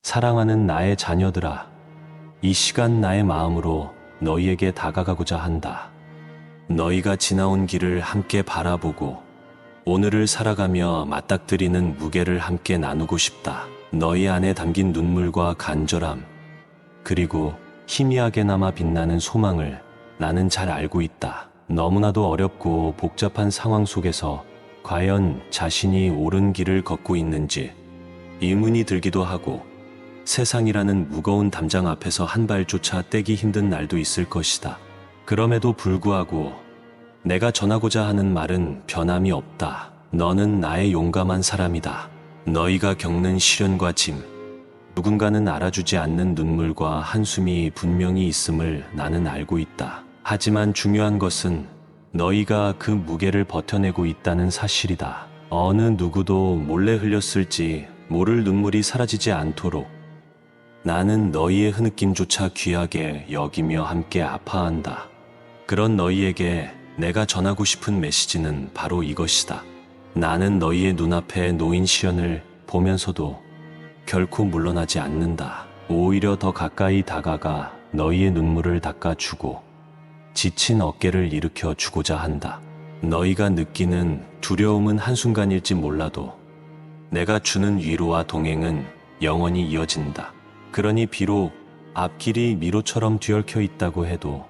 사랑하는 나의 자녀들아, 이 시간 나의 마음으로 너희에게 다가가고자 한다. 너희가 지나온 길을 함께 바라보고 오늘을 살아가며 맞닥뜨리는 무게를 함께 나누고 싶다. 너희 안에 담긴 눈물과 간절함, 그리고 희미하게나마 빛나는 소망을 나는 잘 알고 있다. 너무나도 어렵고 복잡한 상황 속에서 과연 자신이 옳은 길을 걷고 있는지 의문이 들기도 하고, 세상이라는 무거운 담장 앞에서 한 발조차 떼기 힘든 날도 있을 것이다. 그럼에도 불구하고 내가 전하고자 하는 말은 변함이 없다. 너는 나의 용감한 사람이다. 너희가 겪는 시련과 짐, 누군가는 알아주지 않는 눈물과 한숨이 분명히 있음을 나는 알고 있다. 하지만 중요한 것은 너희가 그 무게를 버텨내고 있다는 사실이다. 어느 누구도 몰래 흘렸을지 모를 눈물이 사라지지 않도록 나는 너희의 흐느낌조차 귀하게 여기며 함께 아파한다. 그런 너희에게 내가 전하고 싶은 메시지는 바로 이것이다. 나는 너희의 눈앞에 놓인 시련을 보면서도 결코 물러나지 않는다. 오히려 더 가까이 다가가 너희의 눈물을 닦아주고 지친 어깨를 일으켜 주고자 한다. 너희가 느끼는 두려움은 한순간일지 몰라도 내가 주는 위로와 동행은 영원히 이어진다. 그러니 비록 앞길이 미로처럼 뒤얽혀 있다고 해도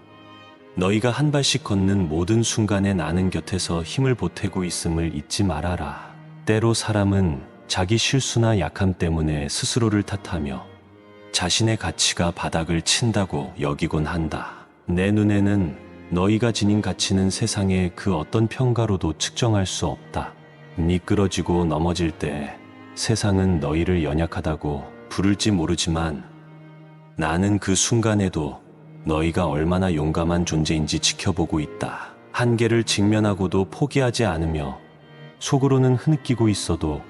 너희가 한 발씩 걷는 모든 순간에 나는 곁에서 힘을 보태고 있음을 잊지 말아라. 때로 사람은 자기 실수나 약함 때문에 스스로를 탓하며 자신의 가치가 바닥을 친다고 여기곤 한다. 내 눈에는 너희가 지닌 가치는 세상의 그 어떤 평가로도 측정할 수 없다. 미끄러지고 넘어질 때 세상은 너희를 연약하다고 부를지 모르지만 나는 그 순간에도 너희가 얼마나 용감한 존재인지 지켜보고 있다. 한계를 직면하고도 포기하지 않으며 속으로는 흐느끼고 있어도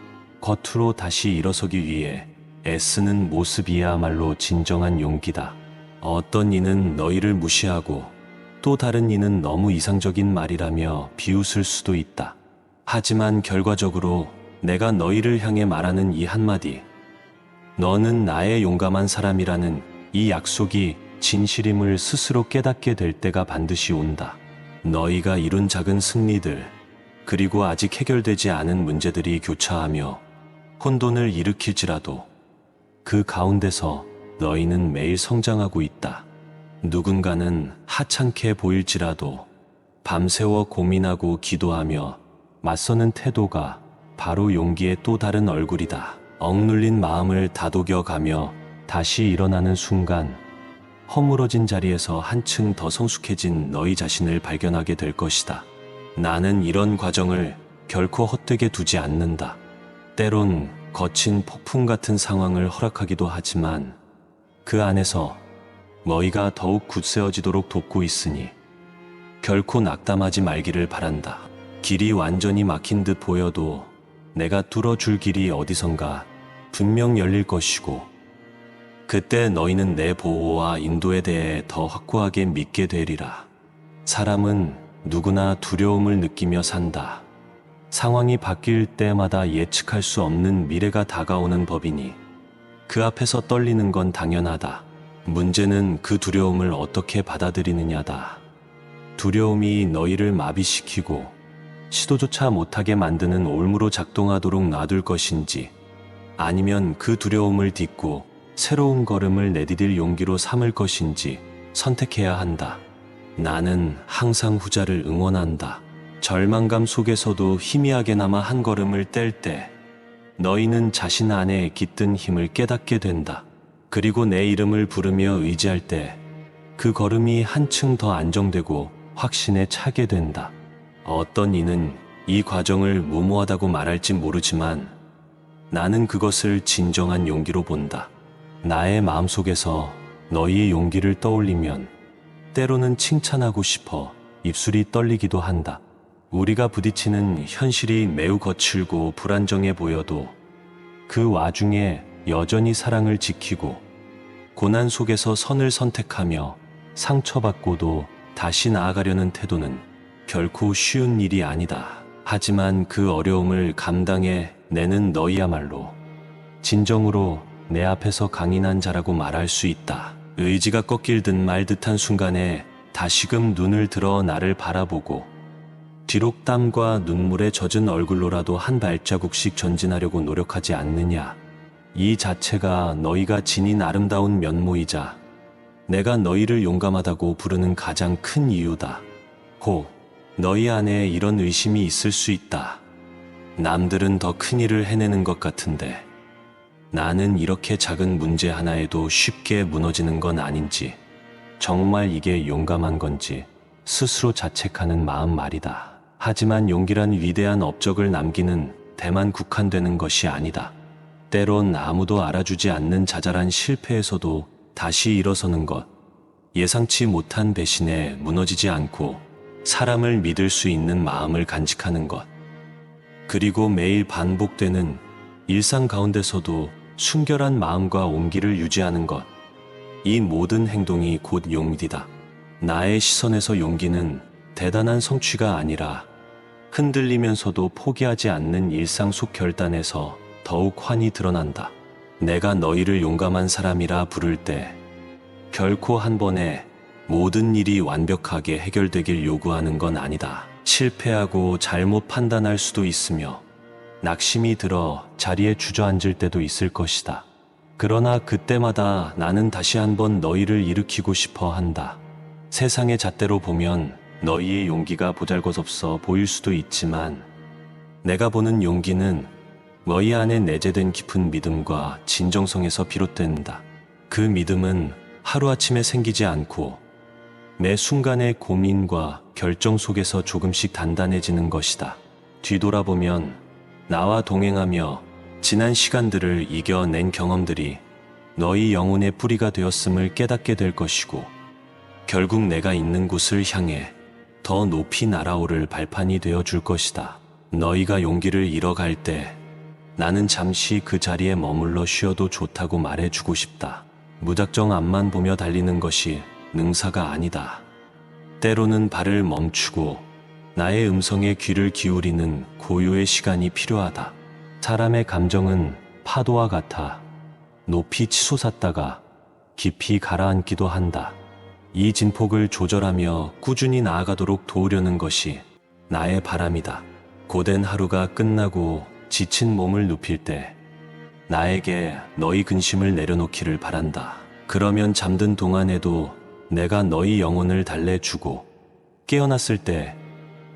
겉으로 다시 일어서기 위해 애쓰는 모습이야말로 진정한 용기다. 어떤 이는 너희를 무시하고 또 다른 이는 너무 이상적인 말이라며 비웃을 수도 있다. 하지만 결과적으로 내가 너희를 향해 말하는 이 한마디, 너는 나의 용감한 사람이라는 이 약속이 진실임을 스스로 깨닫게 될 때가 반드시 온다. 너희가 이룬 작은 승리들, 그리고 아직 해결되지 않은 문제들이 교차하며 혼돈을 일으킬지라도 그 가운데서 너희는 매일 성장하고 있다. 누군가는 하찮게 보일지라도 밤새워 고민하고 기도하며 맞서는 태도가 바로 용기의 또 다른 얼굴이다. 억눌린 마음을 다독여가며 다시 일어나는 순간 허물어진 자리에서 한층 더 성숙해진 너희 자신을 발견하게 될 것이다. 나는 이런 과정을 결코 헛되게 두지 않는다. 때론 거친 폭풍 같은 상황을 허락하기도 하지만 그 안에서 너희가 더욱 굳세어지도록 돕고 있으니 결코 낙담하지 말기를 바란다. 길이 완전히 막힌 듯 보여도 내가 뚫어줄 길이 어디선가 분명 열릴 것이고, 그때 너희는 내 보호와 인도에 대해 더 확고하게 믿게 되리라. 사람은 누구나 두려움을 느끼며 산다. 상황이 바뀔 때마다 예측할 수 없는 미래가 다가오는 법이니 그 앞에서 떨리는 건 당연하다. 문제는 그 두려움을 어떻게 받아들이느냐다. 두려움이 너희를 마비시키고 시도조차 못하게 만드는 올무로 작동하도록 놔둘 것인지, 아니면 그 두려움을 딛고 새로운 걸음을 내디딜 용기로 삼을 것인지 선택해야 한다. 나는 항상 후자를 응원한다. 절망감 속에서도 희미하게나마 한 걸음을 뗄 때 너희는 자신 안에 깃든 힘을 깨닫게 된다. 그리고 내 이름을 부르며 의지할 때 그 걸음이 한층 더 안정되고 확신에 차게 된다. 어떤 이는 이 과정을 무모하다고 말할지 모르지만 나는 그것을 진정한 용기로 본다. 나의 마음속에서 너희의 용기를 떠올리면 때로는 칭찬하고 싶어 입술이 떨리기도 한다. 우리가 부딪히는 현실이 매우 거칠고 불안정해 보여도 그 와중에 여전히 사랑을 지키고 고난 속에서 선을 선택하며 상처받고도 다시 나아가려는 태도는 결코 쉬운 일이 아니다. 하지만 그 어려움을 감당해 내는 너희야말로 진정으로 내 앞에서 강인한 자라고 말할 수 있다. 의지가 꺾일 듯 말 듯한 순간에 다시금 눈을 들어 나를 바라보고 뒤록 땀과 눈물에 젖은 얼굴로라도 한 발자국씩 전진하려고 노력하지 않느냐. 이 자체가 너희가 지닌 아름다운 면모이자 내가 너희를 용감하다고 부르는 가장 큰 이유다. 너희 안에 이런 의심이 있을 수 있다. 남들은 더 큰 일을 해내는 것 같은데 나는 이렇게 작은 문제 하나에도 쉽게 무너지는 건 아닌지, 정말 이게 용감한 건지 스스로 자책하는 마음 말이다. 하지만 용기란 위대한 업적을 남기는 데만 국한되는 것이 아니다. 때론 아무도 알아주지 않는 자잘한 실패에서도 다시 일어서는 것, 예상치 못한 배신에 무너지지 않고 사람을 믿을 수 있는 마음을 간직하는 것, 그리고 매일 반복되는 일상 가운데서도 순결한 마음과 온기를 유지하는 것, 이 모든 행동이 곧 용기다. 나의 시선에서 용기는 대단한 성취가 아니라 흔들리면서도 포기하지 않는 일상 속 결단에서 더욱 환히 드러난다. 내가 너희를 용감한 사람이라 부를 때 결코 한 번에 모든 일이 완벽하게 해결되길 요구하는 건 아니다. 실패하고 잘못 판단할 수도 있으며 낙심이 들어 자리에 주저앉을 때도 있을 것이다. 그러나 그때마다 나는 다시 한번 너희를 일으키고 싶어 한다. 세상의 잣대로 보면 너희의 용기가 보잘것없어 보일 수도 있지만 내가 보는 용기는 너희 안에 내재된 깊은 믿음과 진정성에서 비롯된다. 그 믿음은 하루아침에 생기지 않고 매 순간의 고민과 결정 속에서 조금씩 단단해지는 것이다. 뒤돌아보면 나와 동행하며 지난 시간들을 이겨낸 경험들이 너희 영혼의 뿌리가 되었음을 깨닫게 될 것이고 결국 내가 있는 곳을 향해 더 높이 날아오를 발판이 되어줄 것이다. 너희가 용기를 잃어갈 때 나는 잠시 그 자리에 머물러 쉬어도 좋다고 말해주고 싶다. 무작정 앞만 보며 달리는 것이 능사가 아니다. 때로는 발을 멈추고 나의 음성에 귀를 기울이는 고요의 시간이 필요하다. 사람의 감정은 파도와 같아 높이 치솟았다가 깊이 가라앉기도 한다. 이 진폭을 조절하며 꾸준히 나아가도록 도우려는 것이 나의 바람이다. 고된 하루가 끝나고 지친 몸을 눕힐 때 나에게 너희 근심을 내려놓기를 바란다. 그러면 잠든 동안에도 내가 너희 영혼을 달래주고 깨어났을 때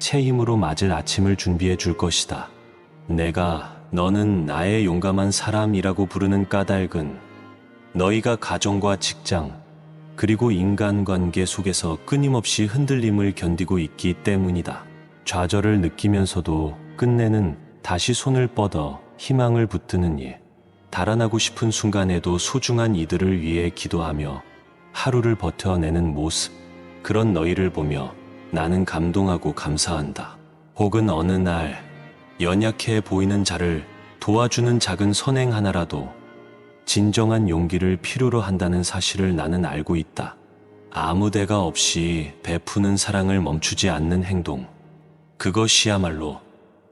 새 힘으로 맞을 아침을 준비해 줄 것이다. 내가 너는 나의 용감한 사람이라고 부르는 까닭은 너희가 가정과 직장 그리고 인간관계 속에서 끊임없이 흔들림을 견디고 있기 때문이다. 좌절을 느끼면서도 끝내는 다시 손을 뻗어 희망을 붙드는 일, 달아나고 싶은 순간에도 소중한 이들을 위해 기도하며 하루를 버텨내는 모습, 그런 너희를 보며 나는 감동하고 감사한다. 혹은 어느 날 연약해 보이는 자를 도와주는 작은 선행 하나라도 진정한 용기를 필요로 한다는 사실을 나는 알고 있다. 아무 대가 없이 베푸는 사랑을 멈추지 않는 행동, 그것이야말로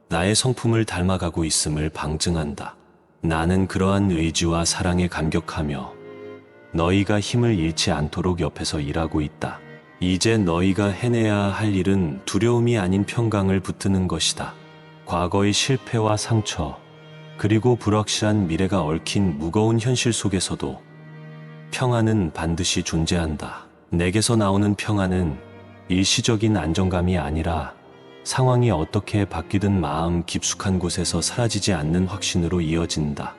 나의 성품을 닮아가고 있음을 방증한다. 나는 그러한 의지와 사랑에 감격하며 너희가 힘을 잃지 않도록 옆에서 일하고 있다. 이제 너희가 해내야 할 일은 두려움이 아닌 평강을 붙드는 것이다. 과거의 실패와 상처, 그리고 불확실한 미래가 얽힌 무거운 현실 속에서도 평안은 반드시 존재한다. 내게서 나오는 평안은 일시적인 안정감이 아니라 상황이 어떻게 바뀌든 마음 깊숙한 곳에서 사라지지 않는 확신으로 이어진다.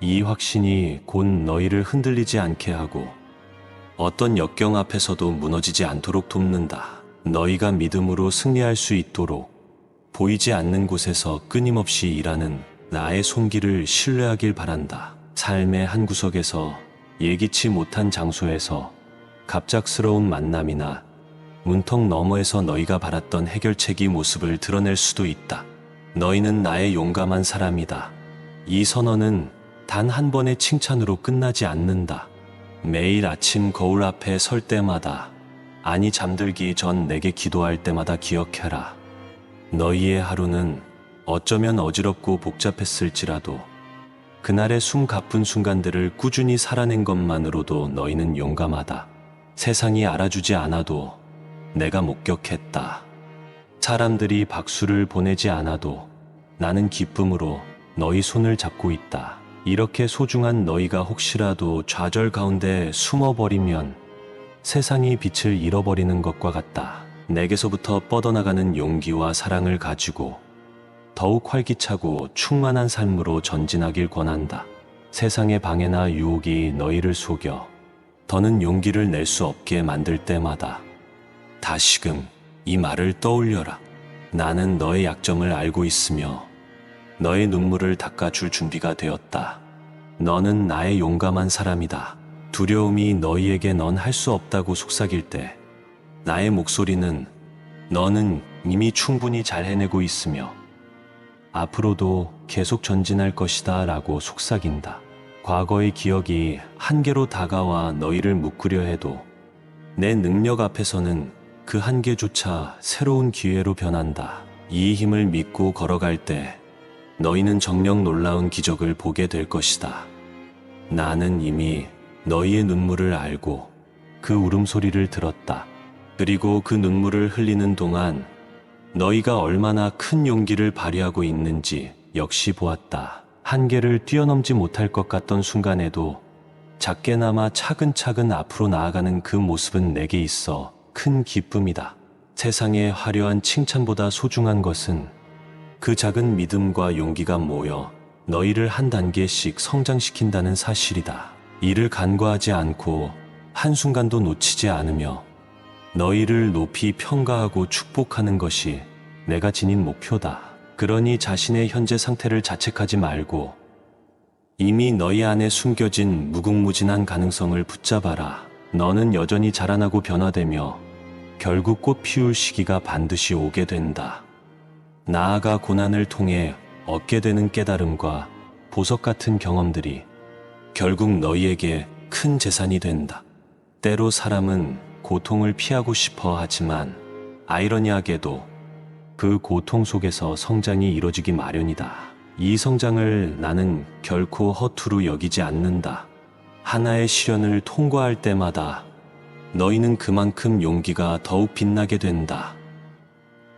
이 확신이 곧 너희를 흔들리지 않게 하고 어떤 역경 앞에서도 무너지지 않도록 돕는다. 너희가 믿음으로 승리할 수 있도록 보이지 않는 곳에서 끊임없이 일하는 나의 손길을 신뢰하길 바란다. 삶의 한 구석에서 예기치 못한 장소에서 갑작스러운 만남이나 문턱 너머에서 너희가 바랐던 해결책이 모습을 드러낼 수도 있다. 너희는 나의 용감한 사람이다. 이 선언은 단 한 번의 칭찬으로 끝나지 않는다. 매일 아침 거울 앞에 설 때마다, 아니 잠들기 전 내게 기도할 때마다 기억해라. 너희의 하루는 어쩌면 어지럽고 복잡했을지라도 그날의 숨가쁜 순간들을 꾸준히 살아낸 것만으로도 너희는 용감하다. 세상이 알아주지 않아도 내가 목격했다. 사람들이 박수를 보내지 않아도 나는 기쁨으로 너희 손을 잡고 있다. 이렇게 소중한 너희가 혹시라도 좌절 가운데 숨어버리면 세상이 빛을 잃어버리는 것과 같다. 내게서부터 뻗어나가는 용기와 사랑을 가지고 더욱 활기차고 충만한 삶으로 전진하길 권한다. 세상의 방해나 유혹이 너희를 속여 더는 용기를 낼 수 없게 만들 때마다 다시금 이 말을 떠올려라. 나는 너의 약점을 알고 있으며 너의 눈물을 닦아줄 준비가 되었다. 너는 나의 용감한 사람이다. 두려움이 너희에게 넌 할 수 없다고 속삭일 때 나의 목소리는 너는 이미 충분히 잘 해내고 있으며 앞으로도 계속 전진할 것이다 라고 속삭인다. 과거의 기억이 한계로 다가와 너희를 묶으려 해도 내 능력 앞에서는 그 한계조차 새로운 기회로 변한다. 이 힘을 믿고 걸어갈 때 너희는 정녕 놀라운 기적을 보게 될 것이다. 나는 이미 너희의 눈물을 알고 그 울음소리를 들었다. 그리고 그 눈물을 흘리는 동안 너희가 얼마나 큰 용기를 발휘하고 있는지 역시 보았다. 한계를 뛰어넘지 못할 것 같던 순간에도 작게나마 차근차근 앞으로 나아가는 그 모습은 내게 있어 큰 기쁨이다. 세상의 화려한 칭찬보다 소중한 것은 그 작은 믿음과 용기가 모여 너희를 한 단계씩 성장시킨다는 사실이다. 이를 간과하지 않고 한순간도 놓치지 않으며 너희를 높이 평가하고 축복하는 것이 내가 지닌 목표다. 그러니 자신의 현재 상태를 자책하지 말고 이미 너희 안에 숨겨진 무궁무진한 가능성을 붙잡아라. 너는 여전히 자라나고 변화되며 결국 꽃 피울 시기가 반드시 오게 된다. 나아가 고난을 통해 얻게 되는 깨달음과 보석 같은 경험들이 결국 너희에게 큰 재산이 된다. 때로 사람은 고통을 피하고 싶어 하지만 아이러니하게도 그 고통 속에서 성장이 이뤄지기 마련이다. 이 성장을 나는 결코 허투루 여기지 않는다. 하나의 시련을 통과할 때마다 너희는 그만큼 용기가 더욱 빛나게 된다.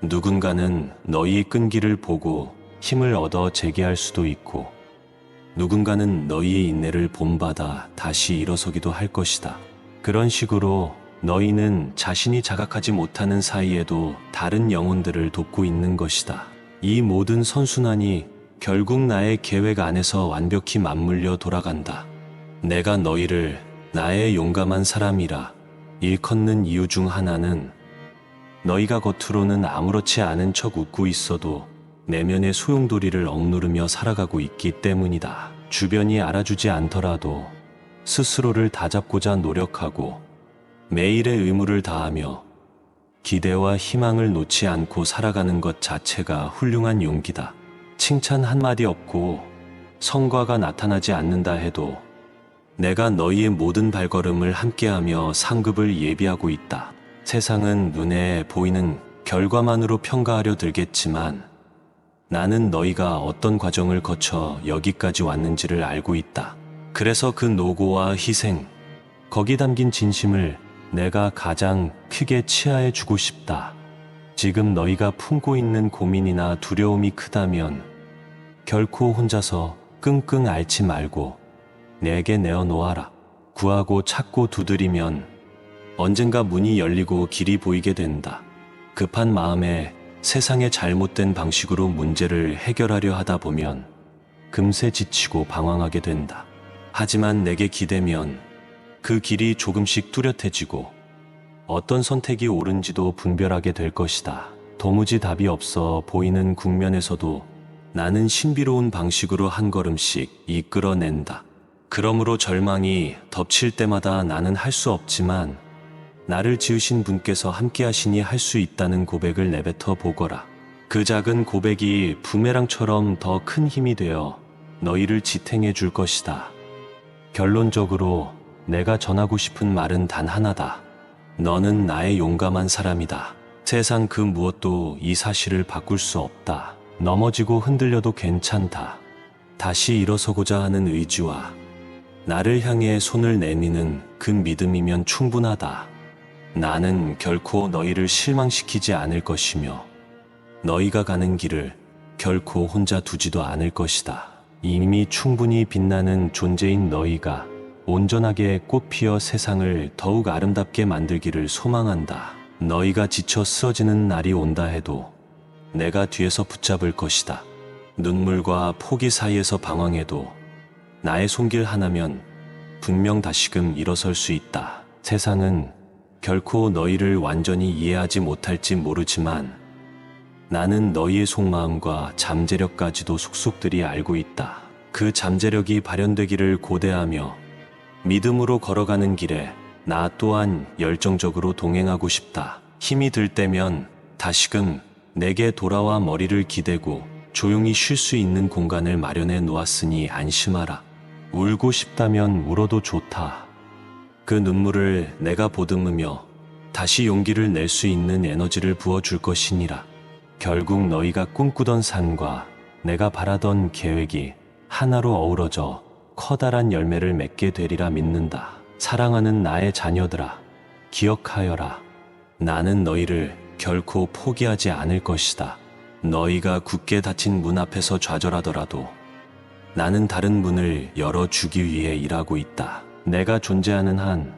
누군가는 너희의 끈기를 보고 힘을 얻어 재기할 수도 있고 누군가는 너희의 인내를 본받아 다시 일어서기도 할 것이다. 그런 식으로 너희는 자신이 자각하지 못하는 사이에도 다른 영혼들을 돕고 있는 것이다. 이 모든 선순환이 결국 나의 계획 안에서 완벽히 맞물려 돌아간다. 내가 너희를 나의 용감한 사람이라 일컫는 이유 중 하나는 너희가 겉으로는 아무렇지 않은 척 웃고 있어도 내면의 소용돌이를 억누르며 살아가고 있기 때문이다. 주변이 알아주지 않더라도 스스로를 다잡고자 노력하고 매일의 의무를 다하며 기대와 희망을 놓지 않고 살아가는 것 자체가 훌륭한 용기다. 칭찬 한마디 없고 성과가 나타나지 않는다 해도 내가 너희의 모든 발걸음을 함께하며 상급을 예비하고 있다. 세상은 눈에 보이는 결과만으로 평가하려 들겠지만 나는 너희가 어떤 과정을 거쳐 여기까지 왔는지를 알고 있다. 그래서 그 노고와 희생, 거기 담긴 진심을 내가 가장 크게 치하해 주고 싶다. 지금 너희가 품고 있는 고민이나 두려움이 크다면 결코 혼자서 끙끙 앓지 말고 내게 내어놓아라. 구하고 찾고 두드리면 언젠가 문이 열리고 길이 보이게 된다. 급한 마음에 세상의 잘못된 방식으로 문제를 해결하려 하다 보면 금세 지치고 방황하게 된다. 하지만 내게 기대면 그 길이 조금씩 뚜렷해지고 어떤 선택이 옳은지도 분별하게 될 것이다. 도무지 답이 없어 보이는 국면에서도 나는 신비로운 방식으로 한 걸음씩 이끌어낸다. 그러므로 절망이 덮칠 때마다 나는 할 수 없지만 나를 지으신 분께서 함께 하시니 할 수 있다는 고백을 내뱉어 보거라. 그 작은 고백이 부메랑처럼 더 큰 힘이 되어 너희를 지탱해 줄 것이다. 결론적으로 내가 전하고 싶은 말은 단 하나다. 너는 나의 용감한 사람이다. 세상 그 무엇도 이 사실을 바꿀 수 없다. 넘어지고 흔들려도 괜찮다. 다시 일어서고자 하는 의지와 나를 향해 손을 내미는 그 믿음이면 충분하다. 나는 결코 너희를 실망시키지 않을 것이며 너희가 가는 길을 결코 혼자 두지도 않을 것이다. 이미 충분히 빛나는 존재인 너희가 온전하게 꽃피어 세상을 더욱 아름답게 만들기를 소망한다. 너희가 지쳐 쓰러지는 날이 온다 해도 내가 뒤에서 붙잡을 것이다. 눈물과 포기 사이에서 방황해도 나의 손길 하나면 분명 다시금 일어설 수 있다. 세상은 결코 너희를 완전히 이해하지 못할지 모르지만 나는 너희의 속마음과 잠재력까지도 속속들이 알고 있다. 그 잠재력이 발현되기를 고대하며 믿음으로 걸어가는 길에 나 또한 열정적으로 동행하고 싶다. 힘이 들 때면 다시금 내게 돌아와 머리를 기대고 조용히 쉴 수 있는 공간을 마련해 놓았으니 안심하라. 울고 싶다면 울어도 좋다. 그 눈물을 내가 보듬으며 다시 용기를 낼 수 있는 에너지를 부어줄 것이니라. 결국 너희가 꿈꾸던 산과 내가 바라던 계획이 하나로 어우러져 커다란 열매를 맺게 되리라 믿는다. 사랑하는 나의 자녀들아, 기억하여라. 나는 너희를 결코 포기하지 않을 것이다. 너희가 굳게 닫힌 문 앞에서 좌절하더라도 나는 다른 문을 열어주기 위해 일하고 있다. 내가 존재하는 한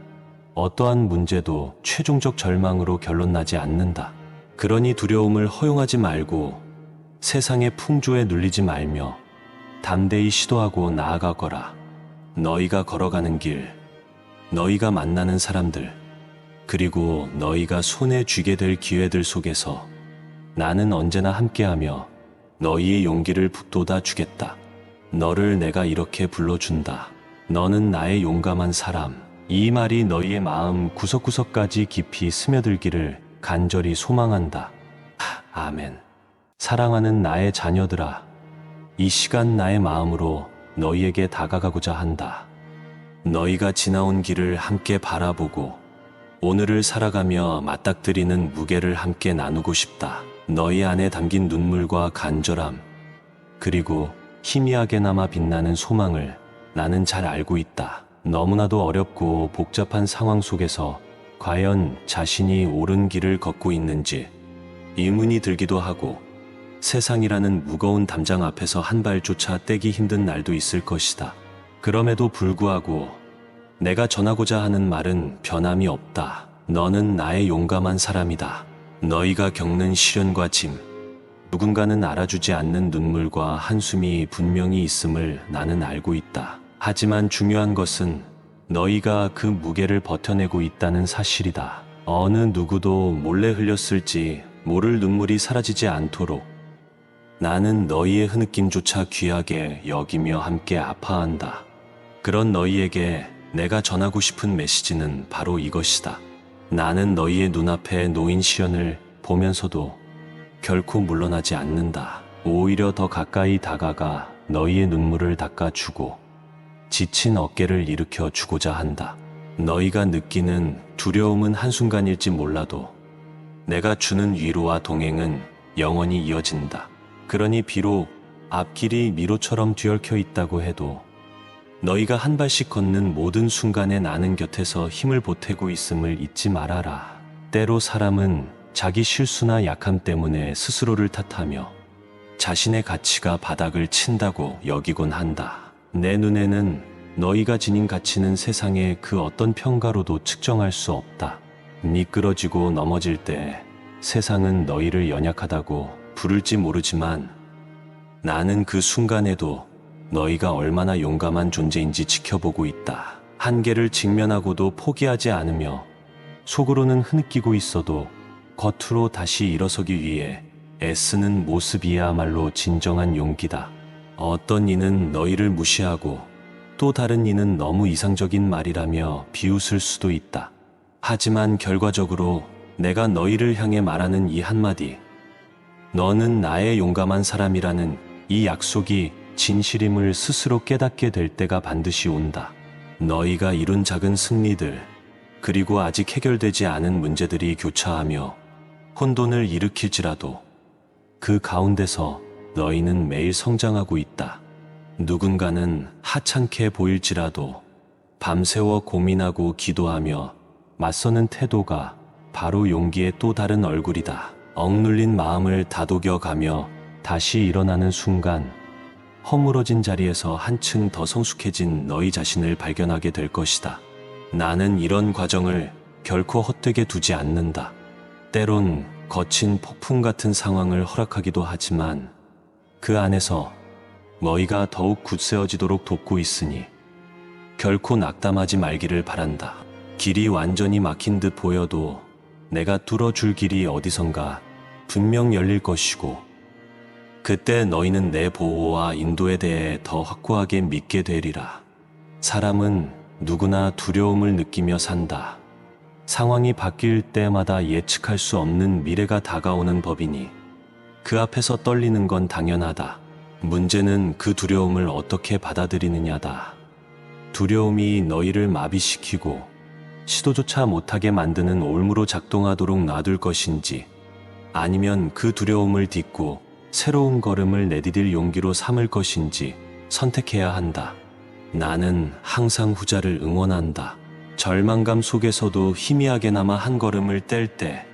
어떠한 문제도 최종적 절망으로 결론나지 않는다. 그러니 두려움을 허용하지 말고 세상의 풍조에 눌리지 말며 담대히 시도하고 나아가거라. 너희가 걸어가는 길, 너희가 만나는 사람들, 그리고 너희가 손에 쥐게 될 기회들 속에서 나는 언제나 함께하며 너희의 용기를 북돋아 주겠다. 너를 내가 이렇게 불러준다. 너는 나의 용감한 사람. 이 말이 너희의 마음 구석구석까지 깊이 스며들기를 간절히 소망한다. 아멘. 사랑하는 나의 자녀들아, 이 시간 나의 마음으로 너희에게 다가가고자 한다. 너희가 지나온 길을 함께 바라보고 오늘을 살아가며 맞닥뜨리는 무게를 함께 나누고 싶다. 너희 안에 담긴 눈물과 간절함, 그리고 희미하게나마 빛나는 소망을 나는 잘 알고 있다. 너무나도 어렵고 복잡한 상황 속에서 과연 자신이 옳은 길을 걷고 있는지 의문이 들기도 하고 세상이라는 무거운 담장 앞에서 한 발조차 떼기 힘든 날도 있을 것이다. 그럼에도 불구하고 내가 전하고자 하는 말은 변함이 없다. 너는 나의 용감한 사람이다. 너희가 겪는 시련과 짐, 누군가는 알아주지 않는 눈물과 한숨이 분명히 있음을 나는 알고 있다. 하지만 중요한 것은 너희가 그 무게를 버텨내고 있다는 사실이다. 어느 누구도 몰래 흘렸을지 모를 눈물이 사라지지 않도록 나는 너희의 흐느낌조차 귀하게 여기며 함께 아파한다. 그런 너희에게 내가 전하고 싶은 메시지는 바로 이것이다. 나는 너희의 눈앞에 놓인 시련을 보면서도 결코 물러나지 않는다. 오히려 더 가까이 다가가 너희의 눈물을 닦아주고 지친 어깨를 일으켜 주고자 한다. 너희가 느끼는 두려움은 한순간일지 몰라도 내가 주는 위로와 동행은 영원히 이어진다. 그러니 비록 앞길이 미로처럼 뒤얽혀 있다고 해도 너희가 한 발씩 걷는 모든 순간에 나는 곁에서 힘을 보태고 있음을 잊지 말아라. 때로 사람은 자기 실수나 약함 때문에 스스로를 탓하며 자신의 가치가 바닥을 친다고 여기곤 한다. 내 눈에는 너희가 지닌 가치는 세상의 그 어떤 평가로도 측정할 수 없다. 미끄러지고 넘어질 때 세상은 너희를 연약하다고 부를지 모르지만 나는 그 순간에도 너희가 얼마나 용감한 존재인지 지켜보고 있다. 한계를 직면하고도 포기하지 않으며 속으로는 흐느끼고 있어도 겉으로 다시 일어서기 위해 애쓰는 모습이야말로 진정한 용기다. 어떤 이는 너희를 무시하고 또 다른 이는 너무 이상적인 말이라며 비웃을 수도 있다. 하지만 결과적으로 내가 너희를 향해 말하는 이 한마디, 너는 나의 용감한 사람이라는 이 약속이 진실임을 스스로 깨닫게 될 때가 반드시 온다. 너희가 이룬 작은 승리들, 그리고 아직 해결되지 않은 문제들이 교차하며 혼돈을 일으킬지라도 그 가운데서 너희는 매일 성장하고 있다. 누군가는 하찮게 보일지라도 밤새워 고민하고 기도하며 맞서는 태도가 바로 용기의 또 다른 얼굴이다. 억눌린 마음을 다독여가며 다시 일어나는 순간 허물어진 자리에서 한층 더 성숙해진 너희 자신을 발견하게 될 것이다. 나는 이런 과정을 결코 헛되게 두지 않는다. 때론 거친 폭풍 같은 상황을 허락하기도 하지만 그 안에서 너희가 더욱 굳세어지도록 돕고 있으니 결코 낙담하지 말기를 바란다. 길이 완전히 막힌 듯 보여도 내가 뚫어줄 길이 어디선가 분명 열릴 것이고 그때 너희는 내 보호와 인도에 대해 더 확고하게 믿게 되리라. 사람은 누구나 두려움을 느끼며 산다. 상황이 바뀔 때마다 예측할 수 없는 미래가 다가오는 법이니 그 앞에서 떨리는 건 당연하다. 문제는 그 두려움을 어떻게 받아들이느냐다. 두려움이 너희를 마비시키고 시도조차 못하게 만드는 올무로 작동하도록 놔둘 것인지 아니면 그 두려움을 딛고 새로운 걸음을 내디딜 용기로 삼을 것인지 선택해야 한다. 나는 항상 후자를 응원한다. 절망감 속에서도 희미하게나마 한 걸음을 뗄 때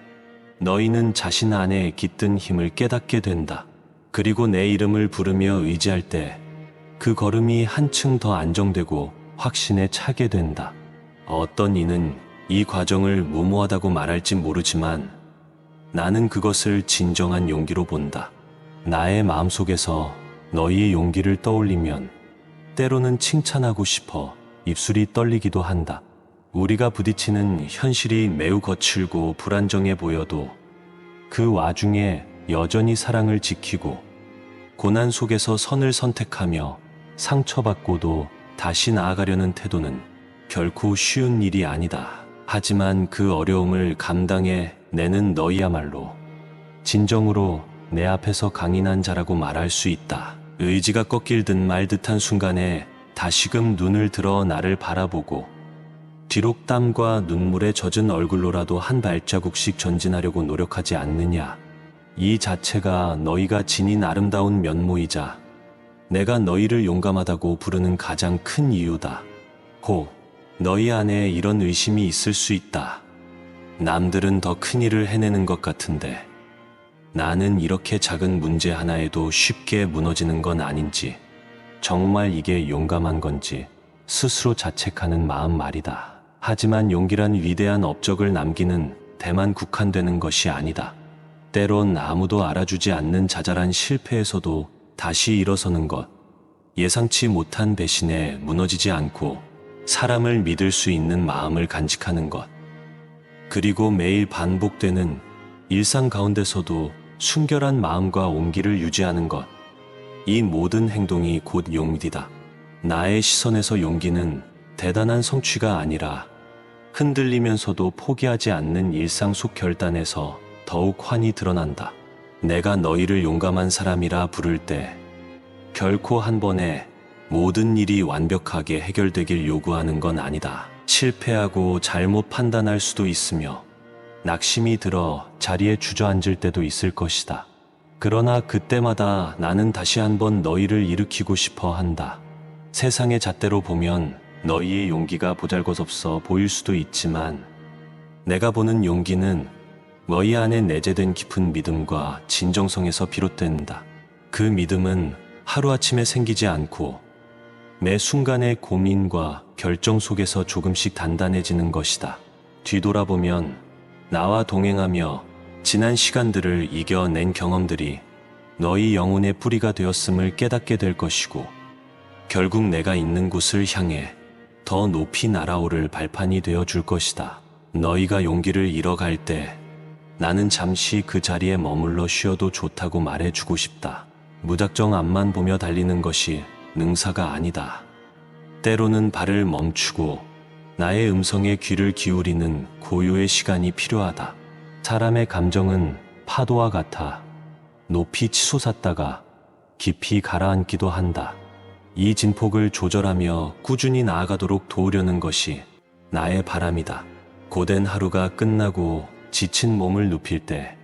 너희는 자신 안에 깃든 힘을 깨닫게 된다. 그리고 내 이름을 부르며 의지할 때 그 걸음이 한층 더 안정되고 확신에 차게 된다. 어떤 이는 이 과정을 무모하다고 말할지 모르지만 나는 그것을 진정한 용기로 본다. 나의 마음속에서 너희의 용기를 떠올리면 때로는 칭찬하고 싶어 입술이 떨리기도 한다. 우리가 부딪히는 현실이 매우 거칠고 불안정해 보여도 그 와중에 여전히 사랑을 지키고 고난 속에서 선을 선택하며 상처받고도 다시 나아가려는 태도는 결코 쉬운 일이 아니다. 하지만 그 어려움을 감당해 내는 너희야말로 진정으로 내 앞에서 강인한 자라고 말할 수 있다. 의지가 꺾일 듯 말 듯한 순간에 다시금 눈을 들어 나를 바라보고 뒤로 땀과 눈물에 젖은 얼굴로라도 한 발자국씩 전진하려고 노력하지 않느냐. 이 자체가 너희가 지닌 아름다운 면모이자 내가 너희를 용감하다고 부르는 가장 큰 이유다. 너희 안에 이런 의심이 있을 수 있다. 남들은 더 큰 일을 해내는 것 같은데 나는 이렇게 작은 문제 하나에도 쉽게 무너지는 건 아닌지, 정말 이게 용감한 건지 스스로 자책하는 마음 말이다. 하지만 용기란 위대한 업적을 남기는 데만 국한되는 것이 아니다. 때론 아무도 알아주지 않는 자잘한 실패에서도 다시 일어서는 것, 예상치 못한 배신에 무너지지 않고 사람을 믿을 수 있는 마음을 간직하는 것, 그리고 매일 반복되는 일상 가운데서도 순결한 마음과 온기를 유지하는 것, 이 모든 행동이 곧 용기다. 나의 시선에서 용기는 대단한 성취가 아니라 흔들리면서도 포기하지 않는 일상 속 결단에서 더욱 환히 드러난다. 내가 너희를 용감한 사람이라 부를 때 결코 한 번에 모든 일이 완벽하게 해결되길 요구하는 건 아니다. 실패하고 잘못 판단할 수도 있으며 낙심이 들어 자리에 주저앉을 때도 있을 것이다. 그러나 그때마다 나는 다시 한번 너희를 일으키고 싶어 한다. 세상의 잣대로 보면 너희의 용기가 보잘것없어 보일 수도 있지만 내가 보는 용기는 너희 안에 내재된 깊은 믿음과 진정성에서 비롯된다. 그 믿음은 하루아침에 생기지 않고 매 순간의 고민과 결정 속에서 조금씩 단단해지는 것이다. 뒤돌아보면 나와 동행하며 지난 시간들을 이겨낸 경험들이 너희 영혼의 뿌리가 되었음을 깨닫게 될 것이고 결국 내가 있는 곳을 향해 더 높이 날아오를 발판이 되어줄 것이다. 너희가 용기를 잃어갈 때 나는 잠시 그 자리에 머물러 쉬어도 좋다고 말해주고 싶다. 무작정 앞만 보며 달리는 것이 능사가 아니다. 때로는 발을 멈추고 나의 음성에 귀를 기울이는 고요의 시간이 필요하다. 사람의 감정은 파도와 같아 높이 치솟았다가 깊이 가라앉기도 한다. 이 진폭을 조절하며 꾸준히 나아가도록 도우려는 것이 나의 바람이다. 고된 하루가 끝나고 지친 몸을 눕힐 때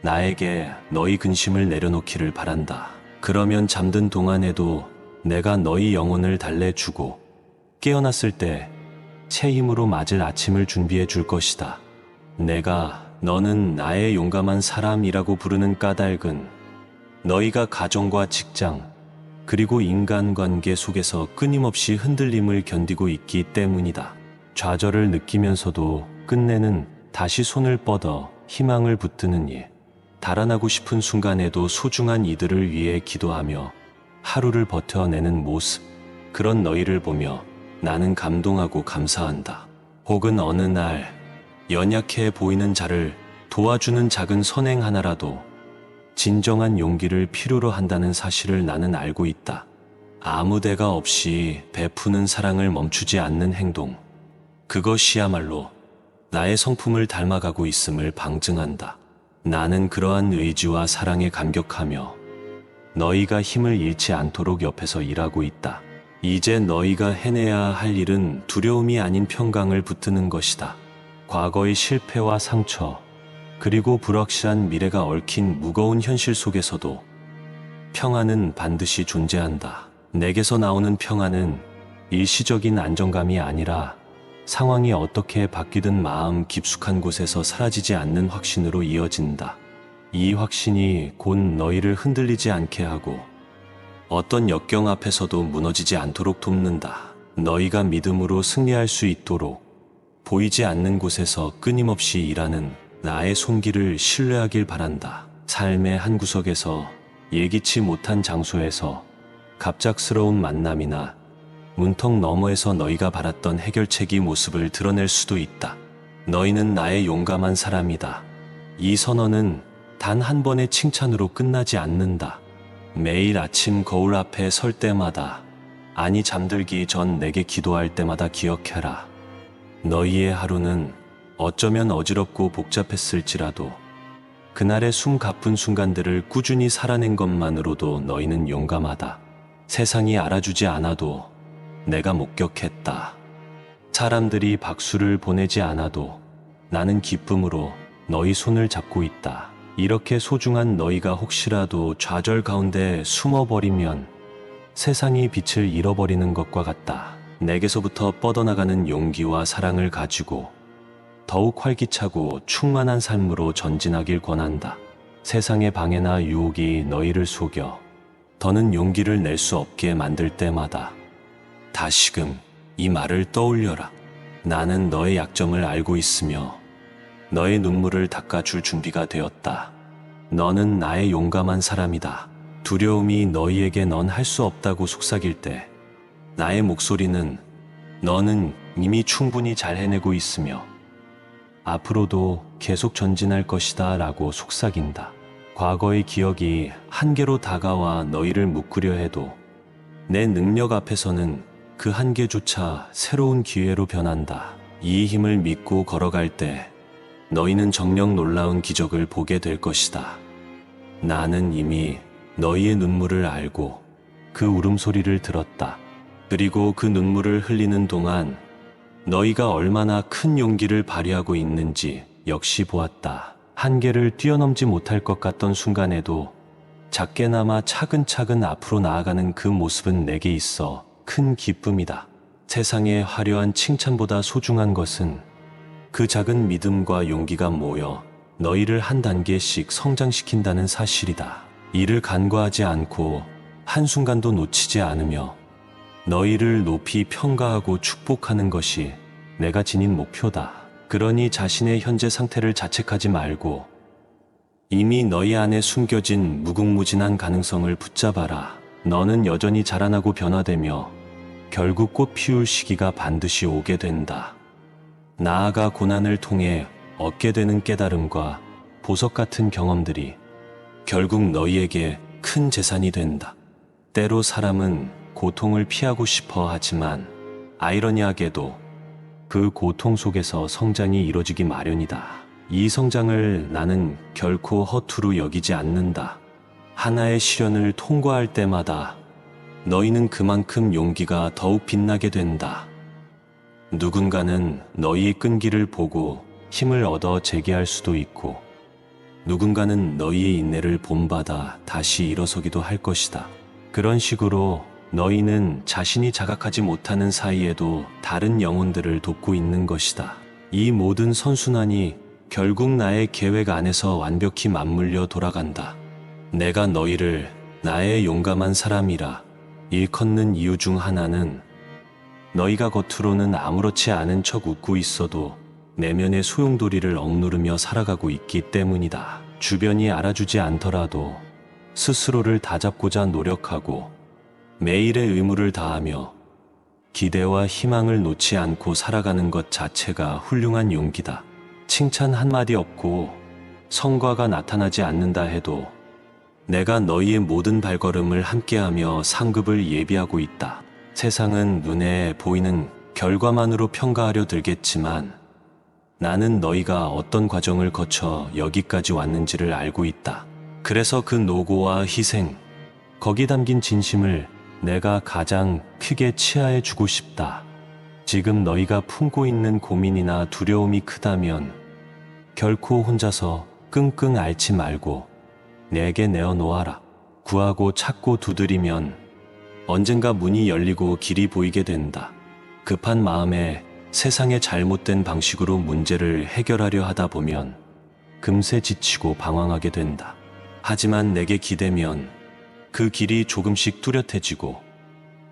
나에게 너희 근심을 내려놓기를 바란다. 그러면 잠든 동안에도 내가 너희 영혼을 달래주고 깨어났을 때 새 힘으로 맞을 아침을 준비해 줄 것이다. 내가 너는 나의 용감한 사람이라고 부르는 까닭은 너희가 가정과 직장 그리고 인간관계 속에서 끊임없이 흔들림을 견디고 있기 때문이다. 좌절을 느끼면서도 끝내는 다시 손을 뻗어 희망을 붙드는 일, 달아나고 싶은 순간에도 소중한 이들을 위해 기도하며 하루를 버텨내는 모습, 그런 너희를 보며 나는 감동하고 감사한다. 혹은 어느 날 연약해 보이는 자를 도와주는 작은 선행 하나라도 진정한 용기를 필요로 한다는 사실을 나는 알고 있다. 아무 대가 없이 베푸는 사랑을 멈추지 않는 행동, 그것이야말로 나의 성품을 닮아가고 있음을 방증한다. 나는 그러한 의지와 사랑에 감격하며 너희가 힘을 잃지 않도록 옆에서 일하고 있다. 이제 너희가 해내야 할 일은 두려움이 아닌 평강을 붙드는 것이다. 과거의 실패와 상처, 그리고 불확실한 미래가 얽힌 무거운 현실 속에서도 평안은 반드시 존재한다. 내게서 나오는 평안은 일시적인 안정감이 아니라 상황이 어떻게 바뀌든 마음 깊숙한 곳에서 사라지지 않는 확신으로 이어진다. 이 확신이 곧 너희를 흔들리지 않게 하고 어떤 역경 앞에서도 무너지지 않도록 돕는다. 너희가 믿음으로 승리할 수 있도록 보이지 않는 곳에서 끊임없이 일하는 나의 손길을 신뢰하길 바란다. 삶의 한 구석에서 예기치 못한 장소에서 갑작스러운 만남이나 문턱 너머에서 너희가 바랐던 해결책이 모습을 드러낼 수도 있다. 너희는 나의 용감한 사람이다. 이 선언은 단 한 번의 칭찬으로 끝나지 않는다. 매일 아침 거울 앞에 설 때마다, 아니 잠들기 전 내게 기도할 때마다 기억해라. 너희의 하루는 어쩌면 어지럽고 복잡했을지라도 그날의 숨 가쁜 순간들을 꾸준히 살아낸 것만으로도 너희는 용감하다. 세상이 알아주지 않아도 내가 목격했다. 사람들이 박수를 보내지 않아도 나는 기쁨으로 너희 손을 잡고 있다. 이렇게 소중한 너희가 혹시라도 좌절 가운데 숨어버리면 세상이 빛을 잃어버리는 것과 같다. 내게서부터 뻗어나가는 용기와 사랑을 가지고 더욱 활기차고 충만한 삶으로 전진하길 권한다. 세상의 방해나 유혹이 너희를 속여 더는 용기를 낼 수 없게 만들 때마다 다시금 이 말을 떠올려라. 나는 너의 약점을 알고 있으며 너의 눈물을 닦아줄 준비가 되었다. 너는 나의 용감한 사람이다. 두려움이 너희에게 넌 할 수 없다고 속삭일 때 나의 목소리는 너는 이미 충분히 잘 해내고 있으며 앞으로도 계속 전진할 것이다 라고 속삭인다. 과거의 기억이 한계로 다가와 너희를 묶으려 해도 내 능력 앞에서는 그 한계조차 새로운 기회로 변한다. 이 힘을 믿고 걸어갈 때 너희는 정녕 놀라운 기적을 보게 될 것이다. 나는 이미 너희의 눈물을 알고 그 울음소리를 들었다. 그리고 그 눈물을 흘리는 동안 너희가 얼마나 큰 용기를 발휘하고 있는지 역시 보았다. 한계를 뛰어넘지 못할 것 같던 순간에도 작게나마 차근차근 앞으로 나아가는 그 모습은 내게 있어 큰 기쁨이다. 세상의 화려한 칭찬보다 소중한 것은 그 작은 믿음과 용기가 모여 너희를 한 단계씩 성장시킨다는 사실이다. 이를 간과하지 않고 한순간도 놓치지 않으며 너희를 높이 평가하고 축복하는 것이 내가 지닌 목표다. 그러니 자신의 현재 상태를 자책하지 말고 이미 너희 안에 숨겨진 무궁무진한 가능성을 붙잡아라. 너는 여전히 자라나고 변화되며 결국 꽃 피울 시기가 반드시 오게 된다. 나아가 고난을 통해 얻게 되는 깨달음과 보석 같은 경험들이 결국 너희에게 큰 재산이 된다. 때로 사람은 고통을 피하고 싶어 하지만 아이러니하게도 그 고통 속에서 성장이 이뤄지기 마련이다. 이 성장을 나는 결코 허투루 여기지 않는다. 하나의 시련을 통과할 때마다 너희는 그만큼 용기가 더욱 빛나게 된다. 누군가는 너희의 끈기를 보고 힘을 얻어 재기할 수도 있고 누군가는 너희의 인내를 본받아 다시 일어서기도 할 것이다. 그런 식으로 너희는 자신이 자각하지 못하는 사이에도 다른 영혼들을 돕고 있는 것이다. 이 모든 선순환이 결국 나의 계획 안에서 완벽히 맞물려 돌아간다. 내가 너희를 나의 용감한 사람이라 일컫는 이유 중 하나는 너희가 겉으로는 아무렇지 않은 척 웃고 있어도 내면의 소용돌이를 억누르며 살아가고 있기 때문이다. 주변이 알아주지 않더라도 스스로를 다잡고자 노력하고 매일의 의무를 다하며 기대와 희망을 놓지 않고 살아가는 것 자체가 훌륭한 용기다. 칭찬 한마디 없고 성과가 나타나지 않는다 해도 내가 너희의 모든 발걸음을 함께하며 상급을 예비하고 있다. 세상은 눈에 보이는 결과만으로 평가하려 들겠지만 나는 너희가 어떤 과정을 거쳐 여기까지 왔는지를 알고 있다. 그래서 그 노고와 희생, 거기 담긴 진심을 내가 가장 크게 치하해 주고 싶다. 지금 너희가 품고 있는 고민이나 두려움이 크다면 결코 혼자서 끙끙 앓지 말고 내게 내어놓아라. 구하고 찾고 두드리면 언젠가 문이 열리고 길이 보이게 된다. 급한 마음에 세상의 잘못된 방식으로 문제를 해결하려 하다 보면 금세 지치고 방황하게 된다. 하지만 내게 기대면 그 길이 조금씩 뚜렷해지고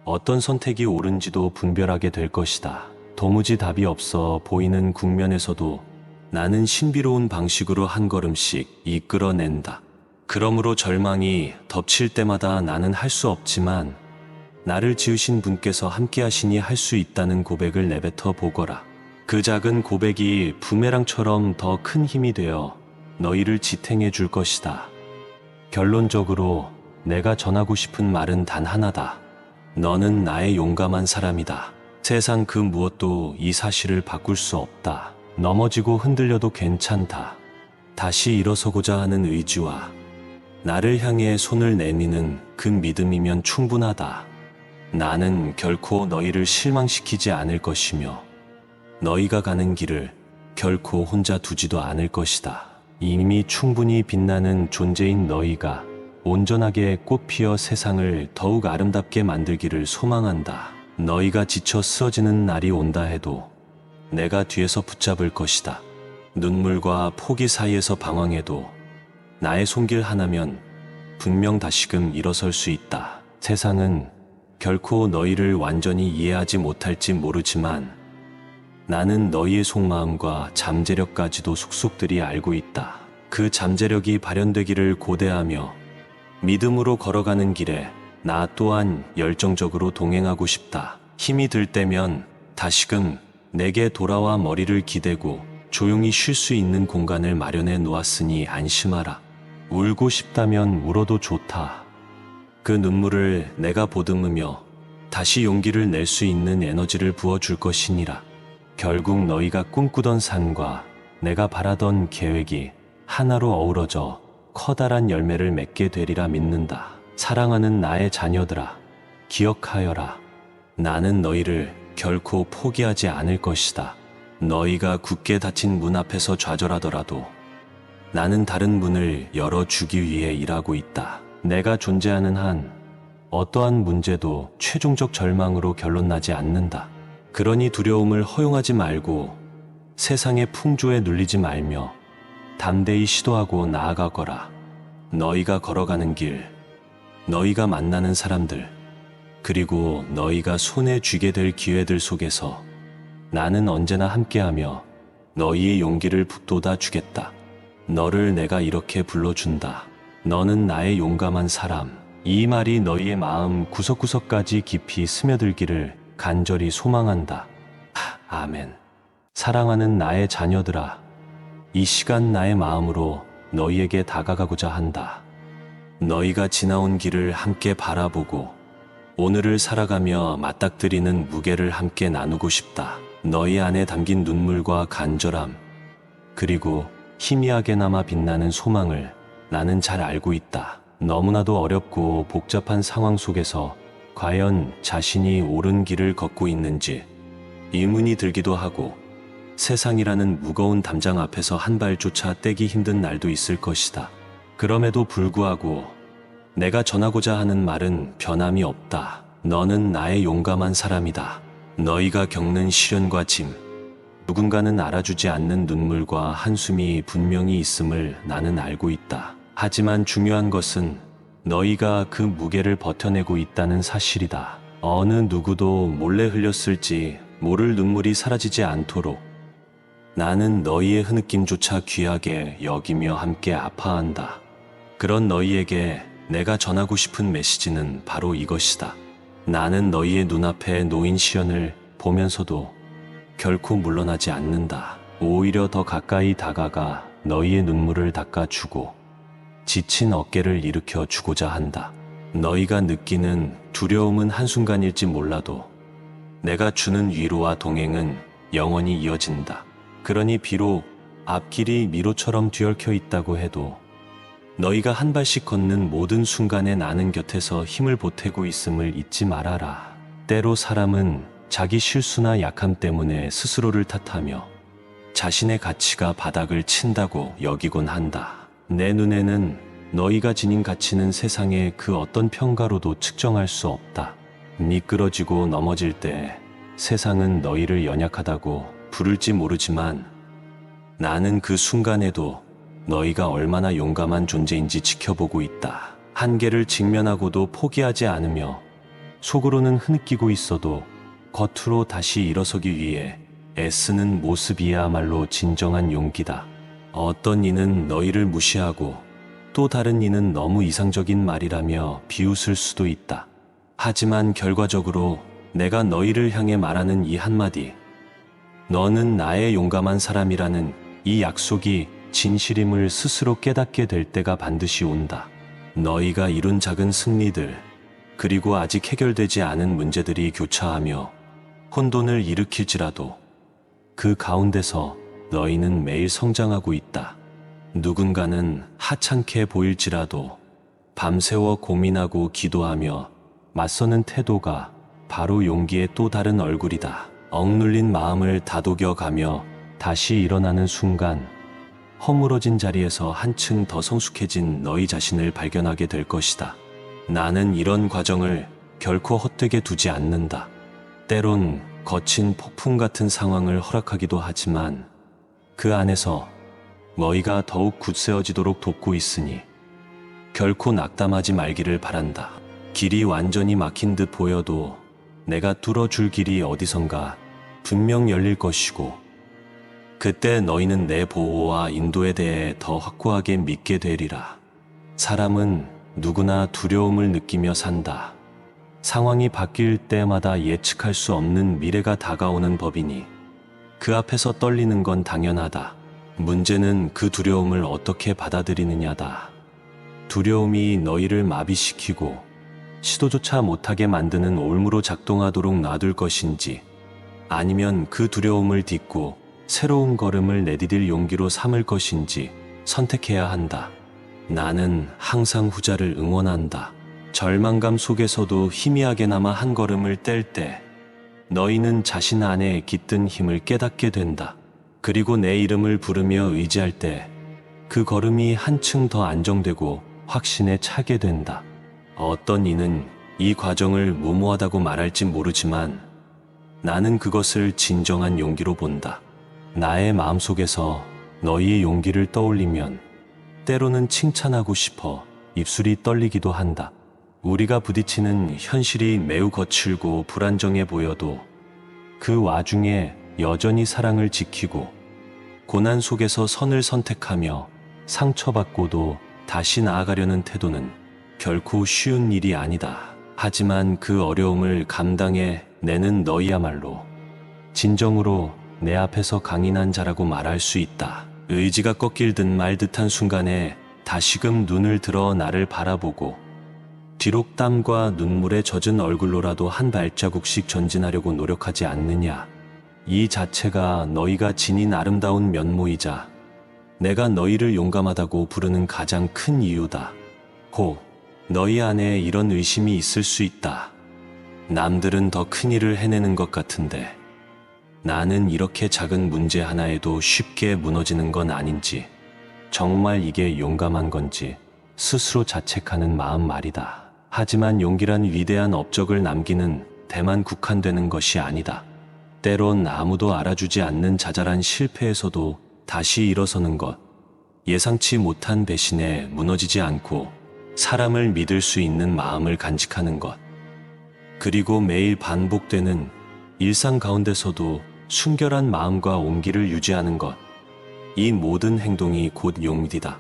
어떤 선택이 옳은지도 분별하게 될 것이다. 도무지 답이 없어 보이는 국면에서도 나는 신비로운 방식으로 한 걸음씩 이끌어낸다. 그러므로 절망이 덮칠 때마다 나는 할 수 없지만 나를 지으신 분께서 함께 하시니 할 수 있다는 고백을 내뱉어 보거라. 그 작은 고백이 부메랑처럼 더 큰 힘이 되어 너희를 지탱해 줄 것이다. 결론적으로 내가 전하고 싶은 말은 단 하나다. 너는 나의 용감한 사람이다. 세상 그 무엇도 이 사실을 바꿀 수 없다. 넘어지고 흔들려도 괜찮다. 다시 일어서고자 하는 의지와 나를 향해 손을 내미는 그 믿음이면 충분하다. 나는 결코 너희를 실망시키지 않을 것이며 너희가 가는 길을 결코 혼자 두지도 않을 것이다. 이미 충분히 빛나는 존재인 너희가 온전하게 꽃피어 세상을 더욱 아름답게 만들기를 소망한다. 너희가 지쳐 쓰러지는 날이 온다 해도 내가 뒤에서 붙잡을 것이다. 눈물과 포기 사이에서 방황해도 나의 손길 하나면 분명 다시금 일어설 수 있다. 세상은 결코 너희를 완전히 이해하지 못할지 모르지만 나는 너희의 속마음과 잠재력까지도 속속들이 알고 있다. 그 잠재력이 발현되기를 고대하며 믿음으로 걸어가는 길에 나 또한 열정적으로 동행하고 싶다. 힘이 들 때면 다시금 내게 돌아와 머리를 기대고 조용히 쉴 수 있는 공간을 마련해 놓았으니 안심하라. 울고 싶다면 울어도 좋다. 그 눈물을 내가 보듬으며 다시 용기를 낼 수 있는 에너지를 부어줄 것이니라. 결국 너희가 꿈꾸던 산과 내가 바라던 계획이 하나로 어우러져 커다란 열매를 맺게 되리라 믿는다. 사랑하는 나의 자녀들아, 기억하여라. 나는 너희를 결코 포기하지 않을 것이다. 너희가 굳게 닫힌 문 앞에서 좌절하더라도 나는 다른 문을 열어주기 위해 일하고 있다. 내가 존재하는 한 어떠한 문제도 최종적 절망으로 결론나지 않는다. 그러니 두려움을 허용하지 말고 세상의 풍조에 눌리지 말며 담대히 시도하고 나아가거라. 너희가 걸어가는 길, 너희가 만나는 사람들, 그리고 너희가 손에 쥐게 될 기회들 속에서 나는 언제나 함께하며 너희의 용기를 북돋아 주겠다. 너를 내가 이렇게 불러준다. 너는 나의 용감한 사람. 이 말이 너희의 마음 구석구석까지 깊이 스며들기를 간절히 소망한다. 아멘. 사랑하는 나의 자녀들아, 이 시간 나의 마음으로 너희에게 다가가고자 한다. 너희가 지나온 길을 함께 바라보고 오늘을 살아가며 맞닥뜨리는 무게를 함께 나누고 싶다. 너희 안에 담긴 눈물과 간절함, 그리고 희미하게나마 빛나는 소망을 나는 잘 알고 있다. 너무나도 어렵고 복잡한 상황 속에서 과연 자신이 옳은 길을 걷고 있는지 의문이 들기도 하고 세상이라는 무거운 담장 앞에서 한 발조차 떼기 힘든 날도 있을 것이다. 그럼에도 불구하고 내가 전하고자 하는 말은 변함이 없다. 너는 나의 용감한 사람이다. 너희가 겪는 시련과 짐, 누군가는 알아주지 않는 눈물과 한숨이 분명히 있음을 나는 알고 있다. 하지만 중요한 것은 너희가 그 무게를 버텨내고 있다는 사실이다. 어느 누구도 몰래 흘렸을지 모를 눈물이 사라지지 않도록 나는 너희의 흐느낌조차 귀하게 여기며 함께 아파한다. 그런 너희에게 내가 전하고 싶은 메시지는 바로 이것이다. 나는 너희의 눈앞에 놓인 시련을 보면서도 결코 물러나지 않는다. 오히려 더 가까이 다가가 너희의 눈물을 닦아주고 지친 어깨를 일으켜 주고자 한다. 너희가 느끼는 두려움은 한순간일지 몰라도 내가 주는 위로와 동행은 영원히 이어진다. 그러니 비록 앞길이 미로처럼 뒤얽혀 있다고 해도 너희가 한 발씩 걷는 모든 순간에 나는 곁에서 힘을 보태고 있음을 잊지 말아라. 때로 사람은 자기 실수나 약함 때문에 스스로를 탓하며 자신의 가치가 바닥을 친다고 여기곤 한다. 내 눈에는 너희가 지닌 가치는 세상의 그 어떤 평가로도 측정할 수 없다. 미끄러지고 넘어질 때 세상은 너희를 연약하다고 부를지 모르지만 나는 그 순간에도 너희가 얼마나 용감한 존재인지 지켜보고 있다. 한계를 직면하고도 포기하지 않으며 속으로는 흐느끼고 있어도 겉으로 다시 일어서기 위해 애쓰는 모습이야말로 진정한 용기다. 어떤 이는 너희를 무시하고 또 다른 이는 너무 이상적인 말이라며 비웃을 수도 있다. 하지만 결과적으로 내가 너희를 향해 말하는 이 한마디, 너는 나의 용감한 사람이라는 이 약속이 진실임을 스스로 깨닫게 될 때가 반드시 온다. 너희가 이룬 작은 승리들, 그리고 아직 해결되지 않은 문제들이 교차하며 혼돈을 일으킬지라도 그 가운데서 너희는 매일 성장하고 있다. 누군가는 하찮게 보일지라도 밤새워 고민하고 기도하며 맞서는 태도가 바로 용기의 또 다른 얼굴이다. 억눌린 마음을 다독여가며 다시 일어나는 순간 허물어진 자리에서 한층 더 성숙해진 너희 자신을 발견하게 될 것이다. 나는 이런 과정을 결코 헛되게 두지 않는다. 때론 거친 폭풍 같은 상황을 허락하기도 하지만 그 안에서 너희가 더욱 굳세어지도록 돕고 있으니 결코 낙담하지 말기를 바란다. 길이 완전히 막힌 듯 보여도 내가 뚫어줄 길이 어디선가 분명 열릴 것이고 그때 너희는 내 보호와 인도에 대해 더 확고하게 믿게 되리라. 사람은 누구나 두려움을 느끼며 산다. 상황이 바뀔 때마다 예측할 수 없는 미래가 다가오는 법이니 그 앞에서 떨리는 건 당연하다. 문제는 그 두려움을 어떻게 받아들이느냐다. 두려움이 너희를 마비시키고 시도조차 못하게 만드는 올무로 작동하도록 놔둘 것인지 아니면 그 두려움을 딛고 새로운 걸음을 내디딜 용기로 삼을 것인지 선택해야 한다. 나는 항상 후자를 응원한다. 절망감 속에서도 희미하게나마 한 걸음을 뗄 때 너희는 자신 안에 깃든 힘을 깨닫게 된다. 그리고 내 이름을 부르며 의지할 때 그 걸음이 한층 더 안정되고 확신에 차게 된다. 어떤 이는 이 과정을 무모하다고 말할지 모르지만 나는 그것을 진정한 용기로 본다. 나의 마음속에서 너희의 용기를 떠올리면 때로는 칭찬하고 싶어 입술이 떨리기도 한다. 우리가 부딪히는 현실이 매우 거칠고 불안정해 보여도 그 와중에 여전히 사랑을 지키고 고난 속에서 선을 선택하며 상처받고도 다시 나아가려는 태도는 결코 쉬운 일이 아니다. 하지만 그 어려움을 감당해 내는 너희야말로 진정으로 내 앞에서 강인한 자라고 말할 수 있다. 의지가 꺾일 듯 말 듯한 순간에 다시금 눈을 들어 나를 바라보고 뒤록 땀과 눈물에 젖은 얼굴로라도 한 발자국씩 전진하려고 노력하지 않느냐. 이 자체가 너희가 지닌 아름다운 면모이자 내가 너희를 용감하다고 부르는 가장 큰 이유다. 너희 안에 이런 의심이 있을 수 있다. 남들은 더 큰 일을 해내는 것 같은데 나는 이렇게 작은 문제 하나에도 쉽게 무너지는 건 아닌지, 정말 이게 용감한 건지 스스로 자책하는 마음 말이다. 하지만 용기란 위대한 업적을 남기는 데만 국한되는 것이 아니다. 때론 아무도 알아주지 않는 자잘한 실패에서도 다시 일어서는 것, 예상치 못한 배신에 무너지지 않고 사람을 믿을 수 있는 마음을 간직하는 것, 그리고 매일 반복되는 일상 가운데서도 순결한 마음과 온기를 유지하는 것, 이 모든 행동이 곧 용기다.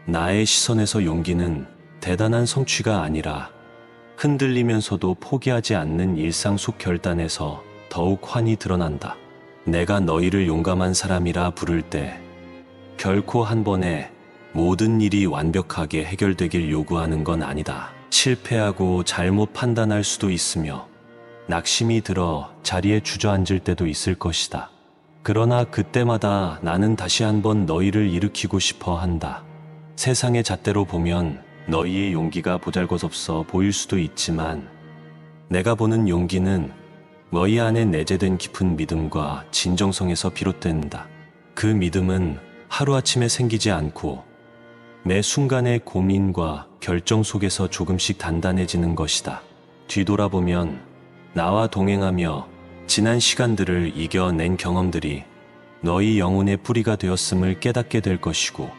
나의 시선에서 용기는 대단한 성취가 아니라 흔들리면서도 포기하지 않는 일상 속 결단에서 더욱 환히 드러난다. 내가 너희를 용감한 사람이라 부를 때 결코 한 번에 모든 일이 완벽하게 해결되길 요구하는 건 아니다. 실패하고 잘못 판단할 수도 있으며 낙심이 들어 자리에 주저앉을 때도 있을 것이다. 그러나 그때마다 나는 다시 한번 너희를 일으키고 싶어 한다. 세상의 잣대로 보면 너희의 용기가 보잘것없어 보일 수도 있지만 내가 보는 용기는 너희 안에 내재된 깊은 믿음과 진정성에서 비롯된다. 그 믿음은 하루아침에 생기지 않고 매 순간의 고민과 결정 속에서 조금씩 단단해지는 것이다. 뒤돌아보면 나와 동행하며 지난 시간들을 이겨낸 경험들이 너희 영혼의 뿌리가 되었음을 깨닫게 될 것이고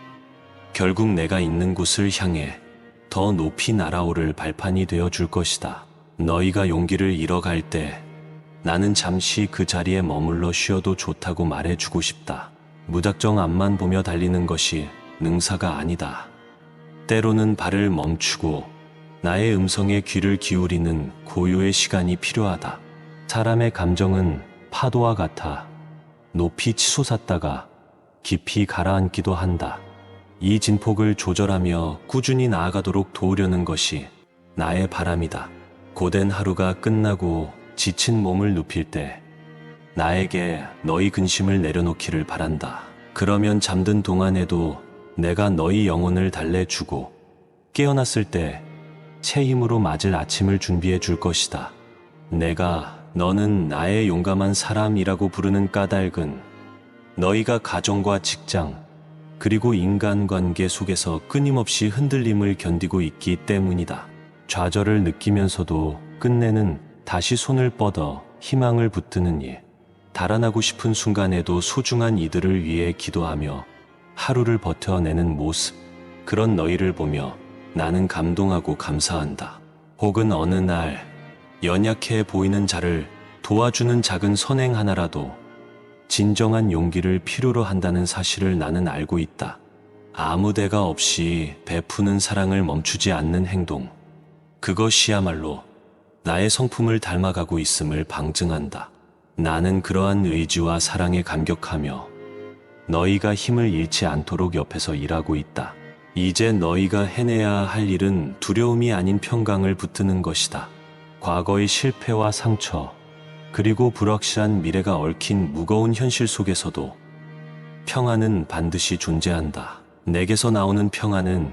결국 내가 있는 곳을 향해 더 높이 날아오를 발판이 되어줄 것이다. 너희가 용기를 잃어갈 때 나는 잠시 그 자리에 머물러 쉬어도 좋다고 말해주고 싶다. 무작정 앞만 보며 달리는 것이 능사가 아니다. 때로는 발을 멈추고 나의 음성에 귀를 기울이는 고요의 시간이 필요하다. 사람의 감정은 파도와 같아 높이 치솟았다가 깊이 가라앉기도 한다. 이 진폭을 조절하며 꾸준히 나아가도록 도우려는 것이 나의 바람이다. 고된 하루가 끝나고 지친 몸을 눕힐 때 나에게 너희 근심을 내려놓기를 바란다. 그러면 잠든 동안에도 내가 너희 영혼을 달래주고 깨어났을 때 새 힘으로 맞을 아침을 준비해 줄 것이다. 내가 너는 나의 용감한 사람이라고 부르는 까닭은 너희가 가정과 직장 그리고 인간관계 속에서 끊임없이 흔들림을 견디고 있기 때문이다. 좌절을 느끼면서도 끝내는 다시 손을 뻗어 희망을 붙드는 일, 달아나고 싶은 순간에도 소중한 이들을 위해 기도하며 하루를 버텨내는 모습, 그런 너희를 보며 나는 감동하고 감사한다. 혹은 어느 날 연약해 보이는 자를 도와주는 작은 선행 하나라도 진정한 용기를 필요로 한다는 사실을 나는 알고 있다. 아무 대가 없이 베푸는 사랑을 멈추지 않는 행동, 그것이야말로 나의 성품을 닮아가고 있음을 방증한다. 나는 그러한 의지와 사랑에 감격하며 너희가 힘을 잃지 않도록 옆에서 일하고 있다. 이제 너희가 해내야 할 일은 두려움이 아닌 평강을 붙드는 것이다. 과거의 실패와 상처, 그리고 불확실한 미래가 얽힌 무거운 현실 속에서도 평안은 반드시 존재한다. 내게서 나오는 평안은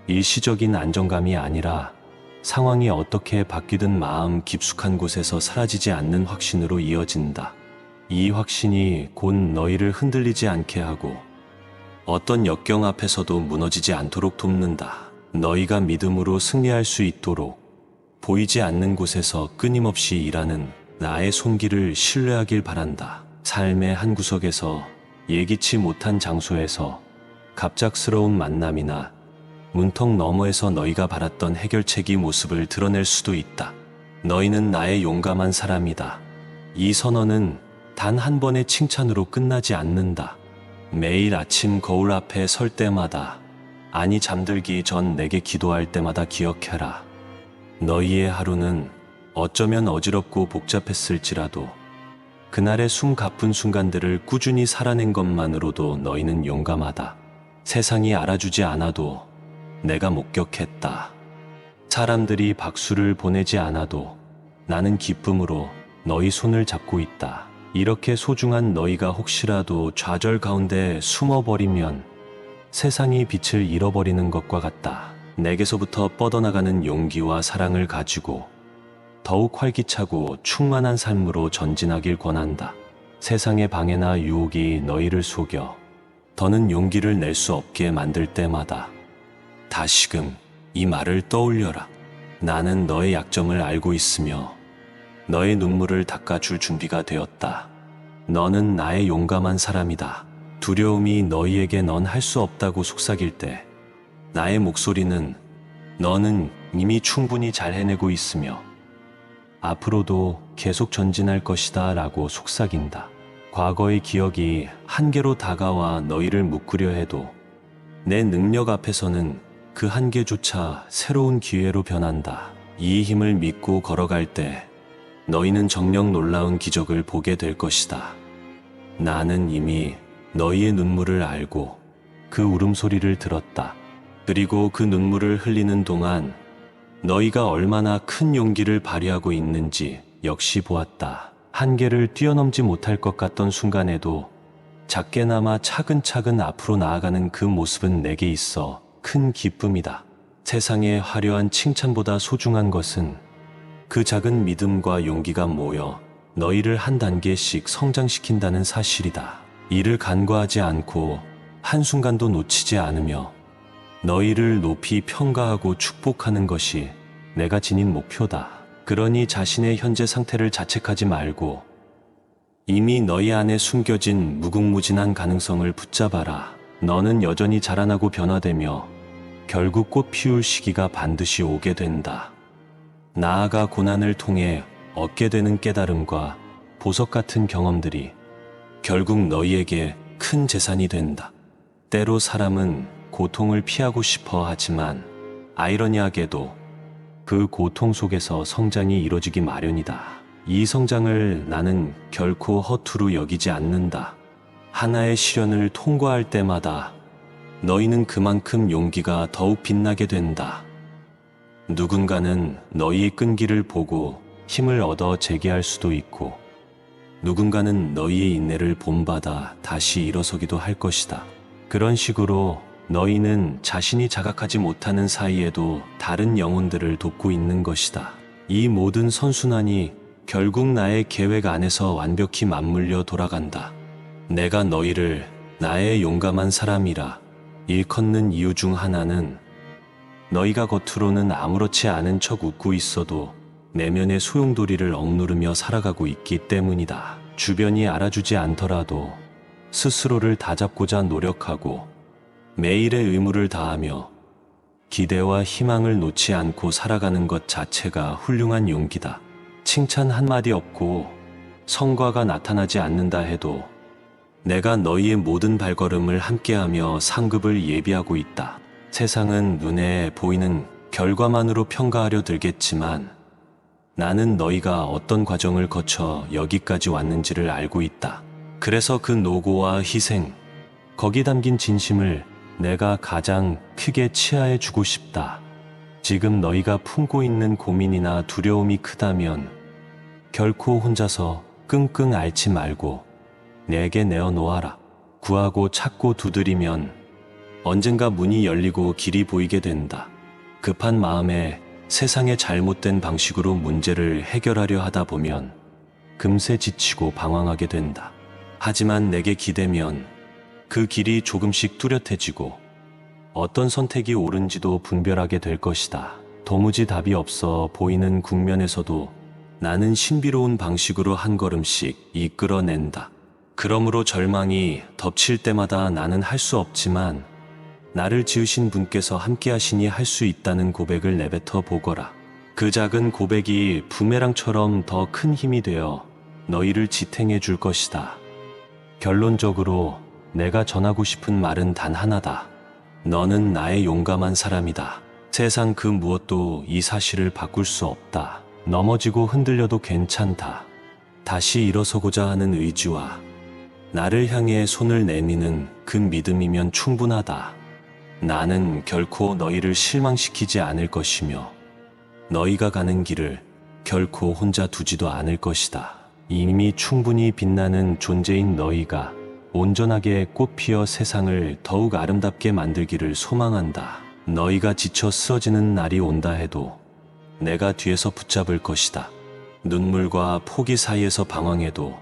일시적인 안정감이 아니라 상황이 어떻게 바뀌든 마음 깊숙한 곳에서 사라지지 않는 확신으로 이어진다. 이 확신이 곧 너희를 흔들리지 않게 하고 어떤 역경 앞에서도 무너지지 않도록 돕는다. 너희가 믿음으로 승리할 수 있도록 보이지 않는 곳에서 끊임없이 일하는 나의 손길을 신뢰하길 바란다. 삶의 한 구석에서 예기치 못한 장소에서 갑작스러운 만남이나 문턱 너머에서 너희가 바랐던 해결책이 모습을 드러낼 수도 있다. 너희는 나의 용감한 사람이다. 이 선언은 단 한 번의 칭찬으로 끝나지 않는다. 매일 아침 거울 앞에 설 때마다, 아니 잠들기 전 내게 기도할 때마다 기억해라. 너희의 하루는 어쩌면 어지럽고 복잡했을지라도 그날의 숨 가쁜 순간들을 꾸준히 살아낸 것만으로도 너희는 용감하다. 세상이 알아주지 않아도 내가 목격했다. 사람들이 박수를 보내지 않아도 나는 기쁨으로 너희 손을 잡고 있다. 이렇게 소중한 너희가 혹시라도 좌절 가운데 숨어버리면 세상이 빛을 잃어버리는 것과 같다. 내게서부터 뻗어나가는 용기와 사랑을 가지고 더욱 활기차고 충만한 삶으로 전진하길 권한다. 세상의 방해나 유혹이 너희를 속여 더는 용기를 낼 수 없게 만들 때마다 다시금 이 말을 떠올려라. 나는 너의 약점을 알고 있으며 너의 눈물을 닦아줄 준비가 되었다. 너는 나의 용감한 사람이다. 두려움이 너희에게 넌 할 수 없다고 속삭일 때 나의 목소리는 너는 이미 충분히 잘 해내고 있으며 앞으로도 계속 전진할 것이다 라고 속삭인다. 과거의 기억이 한계로 다가와 너희를 묶으려 해도 내 능력 앞에서는 그 한계조차 새로운 기회로 변한다. 이 힘을 믿고 걸어갈 때 너희는 정녕 놀라운 기적을 보게 될 것이다. 나는 이미 너희의 눈물을 알고 그 울음소리를 들었다. 그리고 그 눈물을 흘리는 동안 너희가 얼마나 큰 용기를 발휘하고 있는지 역시 보았다. 한계를 뛰어넘지 못할 것 같던 순간에도 작게나마 차근차근 앞으로 나아가는 그 모습은 내게 있어 큰 기쁨이다. 세상의 화려한 칭찬보다 소중한 것은 그 작은 믿음과 용기가 모여 너희를 한 단계씩 성장시킨다는 사실이다. 이를 간과하지 않고 한순간도 놓치지 않으며 너희를 높이 평가하고 축복하는 것이 내가 지닌 목표다. 그러니 자신의 현재 상태를 자책하지 말고 이미 너희 안에 숨겨진 무궁무진한 가능성을 붙잡아라. 너는 여전히 자라나고 변화되며 결국 꽃 피울 시기가 반드시 오게 된다. 나아가 고난을 통해 얻게 되는 깨달음과 보석 같은 경험들이 결국 너희에게 큰 재산이 된다. 때로 사람은 고통을 피하고 싶어 하지만 아이러니하게도 그 고통 속에서 성장이 이뤄지기 마련이다. 이 성장을 나는 결코 허투루 여기지 않는다. 하나의 시련을 통과할 때마다 너희는 그만큼 용기가 더욱 빛나게 된다. 누군가는 너희의 끈기를 보고 힘을 얻어 재기할 수도 있고 누군가는 너희의 인내를 본받아 다시 일어서기도 할 것이다. 그런 식으로 너희는 자신이 자각하지 못하는 사이에도 다른 영혼들을 돕고 있는 것이다. 이 모든 선순환이 결국 나의 계획 안에서 완벽히 맞물려 돌아간다. 내가 너희를 나의 용감한 사람이라 일컫는 이유 중 하나는 너희가 겉으로는 아무렇지 않은 척 웃고 있어도 내면의 소용돌이를 억누르며 살아가고 있기 때문이다. 주변이 알아주지 않더라도 스스로를 다잡고자 노력하고 매일의 의무를 다하며 기대와 희망을 놓지 않고 살아가는 것 자체가 훌륭한 용기다. 칭찬 한마디 없고 성과가 나타나지 않는다 해도 내가 너희의 모든 발걸음을 함께하며 상급을 예비하고 있다. 세상은 눈에 보이는 결과만으로 평가하려 들겠지만 나는 너희가 어떤 과정을 거쳐 여기까지 왔는지를 알고 있다. 그래서 그 노고와 희생, 거기 담긴 진심을 내가 가장 크게 치하해 주고 싶다. 지금 너희가 품고 있는 고민이나 두려움이 크다면 결코 혼자서 끙끙 앓지 말고 내게 내어놓아라. 구하고 찾고 두드리면 언젠가 문이 열리고 길이 보이게 된다. 급한 마음에 세상의 잘못된 방식으로 문제를 해결하려 하다 보면 금세 지치고 방황하게 된다. 하지만 내게 기대면 그 길이 조금씩 뚜렷해지고 어떤 선택이 옳은지도 분별하게 될 것이다. 도무지 답이 없어 보이는 국면에서도 나는 신비로운 방식으로 한 걸음씩 이끌어낸다. 그러므로 절망이 덮칠 때마다 나는 할 수 없지만 나를 지으신 분께서 함께 하시니 할 수 있다는 고백을 내뱉어 보거라. 그 작은 고백이 부메랑처럼 더 큰 힘이 되어 너희를 지탱해 줄 것이다. 결론적으로 내가 전하고 싶은 말은 단 하나다. 너는 나의 용감한 사람이다. 세상 그 무엇도 이 사실을 바꿀 수 없다. 넘어지고 흔들려도 괜찮다. 다시 일어서고자 하는 의지와 나를 향해 손을 내미는 그 믿음이면 충분하다. 나는 결코 너희를 실망시키지 않을 것이며 너희가 가는 길을 결코 혼자 두지도 않을 것이다. 이미 충분히 빛나는 존재인 너희가 온전하게 꽃피어 세상을 더욱 아름답게 만들기를 소망한다. 너희가 지쳐 쓰러지는 날이 온다 해도 내가 뒤에서 붙잡을 것이다. 눈물과 포기 사이에서 방황해도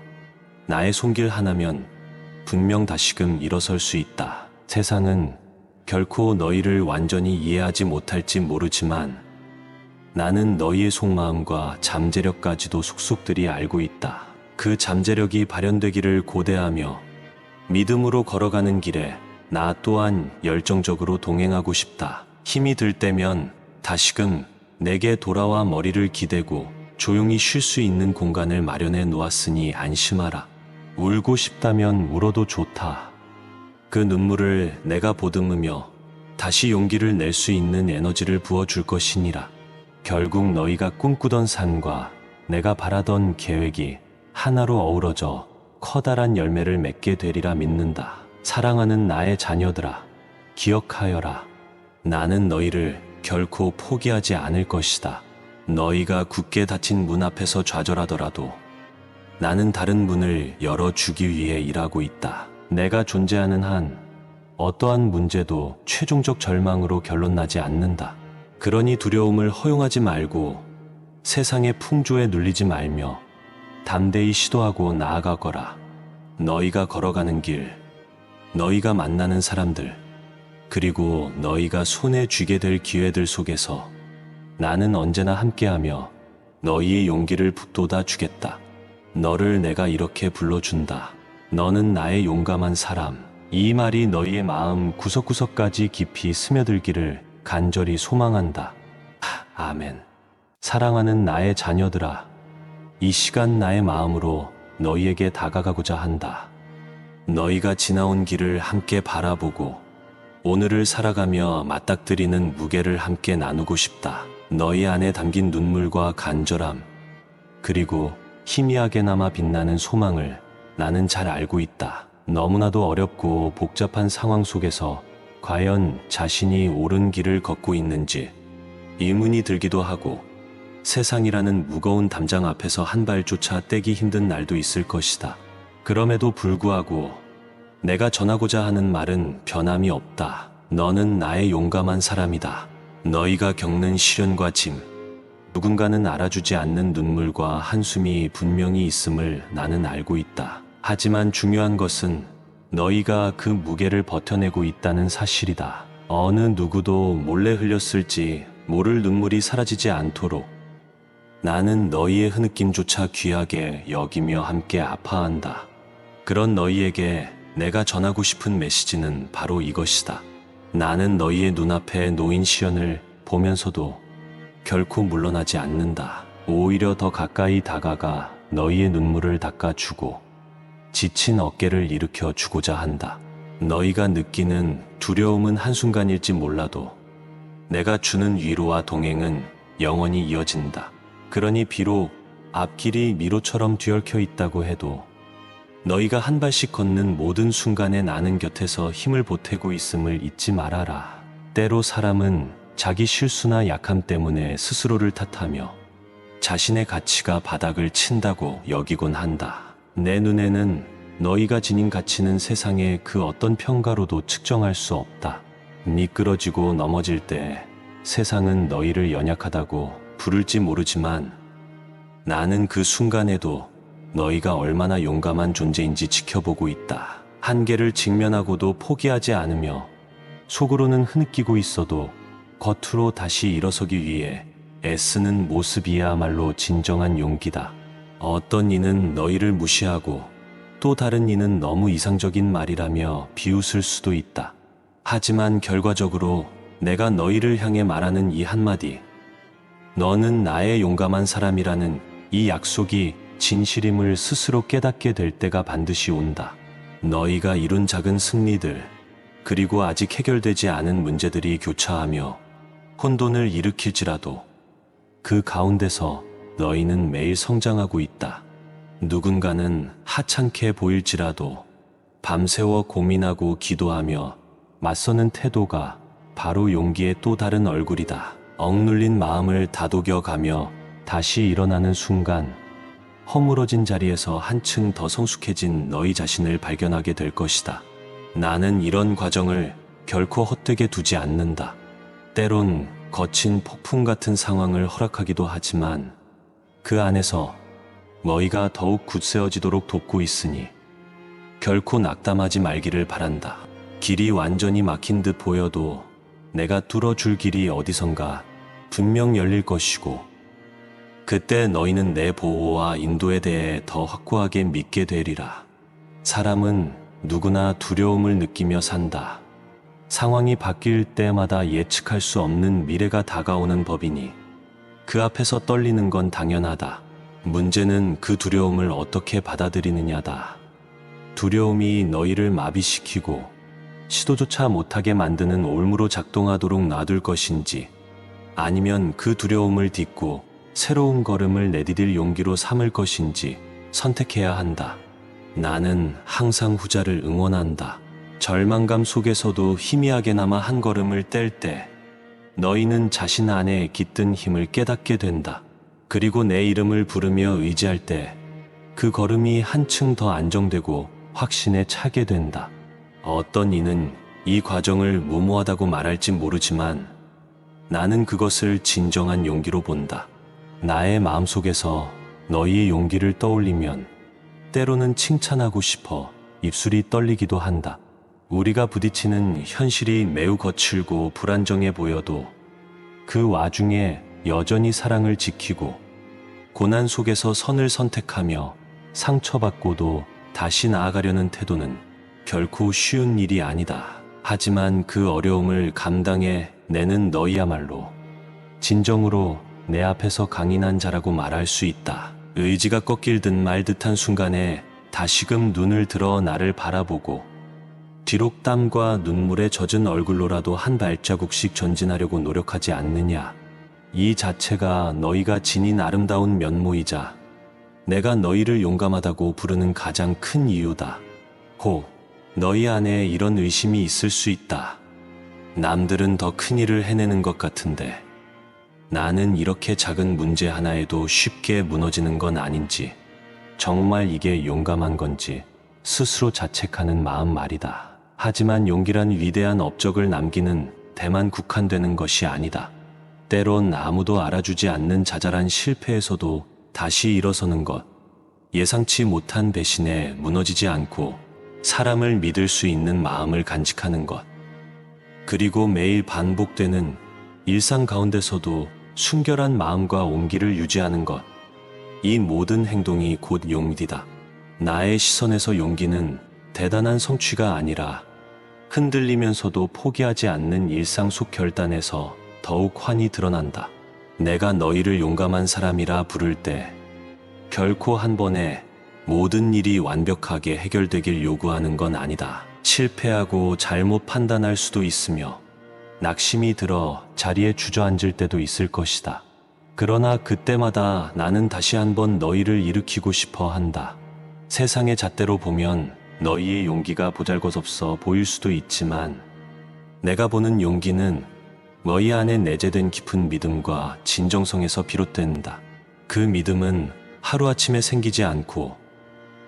나의 손길 하나면 분명 다시금 일어설 수 있다. 세상은 결코 너희를 완전히 이해하지 못할지 모르지만 나는 너희의 속마음과 잠재력까지도 속속들이 알고 있다. 그 잠재력이 발현되기를 고대하며 믿음으로 걸어가는 길에 나 또한 열정적으로 동행하고 싶다. 힘이 들 때면 다시금 내게 돌아와 머리를 기대고 조용히 쉴 수 있는 공간을 마련해 놓았으니 안심하라. 울고 싶다면 울어도 좋다. 그 눈물을 내가 보듬으며 다시 용기를 낼 수 있는 에너지를 부어줄 것이니라. 결국 너희가 꿈꾸던 산과 내가 바라던 계획이 하나로 어우러져 커다란 열매를 맺게 되리라 믿는다. 사랑하는 나의 자녀들아, 기억하여라. 나는 너희를 결코 포기하지 않을 것이다. 너희가 굳게 닫힌 문 앞에서 좌절하더라도 나는 다른 문을 열어주기 위해 일하고 있다. 내가 존재하는 한 어떠한 문제도 최종적 절망으로 결론나지 않는다. 그러니 두려움을 허용하지 말고 세상의 풍조에 눌리지 말며 담대히 시도하고 나아가거라. 너희가 걸어가는 길, 너희가 만나는 사람들, 그리고 너희가 손에 쥐게 될 기회들 속에서 나는 언제나 함께하며 너희의 용기를 북돋아 주겠다. 너를 내가 이렇게 불러준다. 너는 나의 용감한 사람. 이 말이 너희의 마음 구석구석까지 깊이 스며들기를 간절히 소망한다. 아멘. 사랑하는 나의 자녀들아, 이 시간 나의 마음으로 너희에게 다가가고자 한다. 너희가 지나온 길을 함께 바라보고 오늘을 살아가며 맞닥뜨리는 무게를 함께 나누고 싶다. 너희 안에 담긴 눈물과 간절함, 그리고 희미하게나마 빛나는 소망을 나는 잘 알고 있다. 너무나도 어렵고 복잡한 상황 속에서 과연 자신이 옳은 길을 걷고 있는지 의문이 들기도 하고 세상이라는 무거운 담장 앞에서 한 발조차 떼기 힘든 날도 있을 것이다. 그럼에도 불구하고 내가 전하고자 하는 말은 변함이 없다. 너는 나의 용감한 사람이다. 너희가 겪는 시련과 짐, 누군가는 알아주지 않는 눈물과 한숨이 분명히 있음을 나는 알고 있다. 하지만 중요한 것은 너희가 그 무게를 버텨내고 있다는 사실이다. 어느 누구도 몰래 흘렸을지 모를 눈물이 사라지지 않도록 나는 너희의 흐느낌조차 귀하게 여기며 함께 아파한다. 그런 너희에게 내가 전하고 싶은 메시지는 바로 이것이다. 나는 너희의 눈앞에 놓인 시련을 보면서도 결코 물러나지 않는다. 오히려 더 가까이 다가가 너희의 눈물을 닦아주고 지친 어깨를 일으켜 주고자 한다. 너희가 느끼는 두려움은 한순간일지 몰라도 내가 주는 위로와 동행은 영원히 이어진다. 그러니 비록 앞길이 미로처럼 뒤얽혀 있다고 해도 너희가 한 발씩 걷는 모든 순간에 나는 곁에서 힘을 보태고 있음을 잊지 말아라. 때로 사람은 자기 실수나 약함 때문에 스스로를 탓하며 자신의 가치가 바닥을 친다고 여기곤 한다. 내 눈에는 너희가 지닌 가치는 세상의 그 어떤 평가로도 측정할 수 없다. 미끄러지고 넘어질 때 세상은 너희를 연약하다고 부를지 모르지만 나는 그 순간에도 너희가 얼마나 용감한 존재인지 지켜보고 있다. 한계를 직면하고도 포기하지 않으며 속으로는 흐느끼고 있어도 겉으로 다시 일어서기 위해 애쓰는 모습이야말로 진정한 용기다. 어떤 이는 너희를 무시하고 또 다른 이는 너무 이상적인 말이라며 비웃을 수도 있다. 하지만 결과적으로 내가 너희를 향해 말하는 이 한마디, 너는 나의 용감한 사람이라는 이 약속이 진실임을 스스로 깨닫게 될 때가 반드시 온다. 너희가 이룬 작은 승리들, 그리고 아직 해결되지 않은 문제들이 교차하며 혼돈을 일으킬지라도 그 가운데서 너희는 매일 성장하고 있다. 누군가는 하찮게 보일지라도 밤새워 고민하고 기도하며 맞서는 태도가 바로 용기의 또 다른 얼굴이다. 억눌린 마음을 다독여가며 다시 일어나는 순간 허물어진 자리에서 한층 더 성숙해진 너희 자신을 발견하게 될 것이다. 나는 이런 과정을 결코 헛되게 두지 않는다. 때론 거친 폭풍 같은 상황을 허락하기도 하지만 그 안에서 너희가 더욱 굳세어지도록 돕고 있으니 결코 낙담하지 말기를 바란다. 길이 완전히 막힌 듯 보여도 내가 뚫어줄 길이 어디선가 분명 열릴 것이고, 그때 너희는 내 보호와 인도에 대해 더 확고하게 믿게 되리라. 사람은 누구나 두려움을 느끼며 산다. 상황이 바뀔 때마다 예측할 수 없는 미래가 다가오는 법이니 그 앞에서 떨리는 건 당연하다. 문제는 그 두려움을 어떻게 받아들이느냐다. 두려움이 너희를 마비시키고 시도조차 못하게 만드는 올무로 작동하도록 놔둘 것인지, 아니면 그 두려움을 딛고 새로운 걸음을 내디딜 용기로 삼을 것인지 선택해야 한다. 나는 항상 후자를 응원한다. 절망감 속에서도 희미하게나마 한 걸음을 뗄 때 너희는 자신 안에 깃든 힘을 깨닫게 된다. 그리고 내 이름을 부르며 의지할 때 그 걸음이 한층 더 안정되고 확신에 차게 된다. 어떤 이는 이 과정을 무모하다고 말할지 모르지만 나는 그것을 진정한 용기로 본다. 나의 마음속에서 너희의 용기를 떠올리면 때로는 칭찬하고 싶어 입술이 떨리기도 한다. 우리가 부딪히는 현실이 매우 거칠고 불안정해 보여도 그 와중에 여전히 사랑을 지키고 고난 속에서 선을 선택하며 상처받고도 다시 나아가려는 태도는 결코 쉬운 일이 아니다. 하지만 그 어려움을 감당해 내는 너희야말로 진정으로 내 앞에서 강인한 자라고 말할 수 있다. 의지가 꺾일 듯 말 듯한 순간에 다시금 눈을 들어 나를 바라보고 뒤로 땀과 눈물에 젖은 얼굴로라도 한 발자국씩 전진하려고 노력하지 않느냐. 이 자체가 너희가 지닌 아름다운 면모이자 내가 너희를 용감하다고 부르는 가장 큰 이유다. 너희 안에 이런 의심이 있을 수 있다. 남들은 더 큰 일을 해내는 것 같은데 나는 이렇게 작은 문제 하나에도 쉽게 무너지는 건 아닌지, 정말 이게 용감한 건지 스스로 자책하는 마음 말이다. 하지만 용기란 위대한 업적을 남기는 데만 국한되는 것이 아니다. 때론 아무도 알아주지 않는 자잘한 실패에서도 다시 일어서는 것, 예상치 못한 배신에 무너지지 않고 사람을 믿을 수 있는 마음을 간직하는 것, 그리고 매일 반복되는 일상 가운데서도 순결한 마음과 온기를 유지하는 것, 이 모든 행동이 곧 용기다. 나의 시선에서 용기는 대단한 성취가 아니라 흔들리면서도 포기하지 않는 일상 속 결단에서 더욱 환히 드러난다. 내가 너희를 용감한 사람이라 부를 때 결코 한 번에 모든 일이 완벽하게 해결되길 요구하는 건 아니다. 실패하고 잘못 판단할 수도 있으며 낙심이 들어 자리에 주저앉을 때도 있을 것이다. 그러나 그때마다 나는 다시 한번 너희를 일으키고 싶어 한다. 세상의 잣대로 보면 너희의 용기가 보잘것없어 보일 수도 있지만 내가 보는 용기는 너희 안에 내재된 깊은 믿음과 진정성에서 비롯된다. 그 믿음은 하루아침에 생기지 않고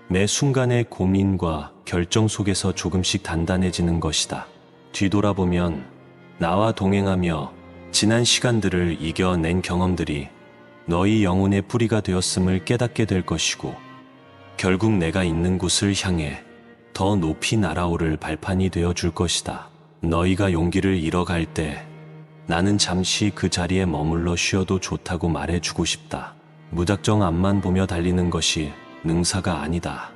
매 순간의 고민과 결정 속에서 조금씩 단단해지는 것이다. 뒤돌아보면 나와 동행하며 지난 시간들을 이겨낸 경험들이 너희 영혼의 뿌리가 되었음을 깨닫게 될 것이고, 결국 내가 있는 곳을 향해 더 높이 날아오를 발판이 되어줄 것이다. 너희가 용기를 잃어갈 때 나는 잠시 그 자리에 머물러 쉬어도 좋다고 말해주고 싶다. 무작정 앞만 보며 달리는 것이 능사가 아니다.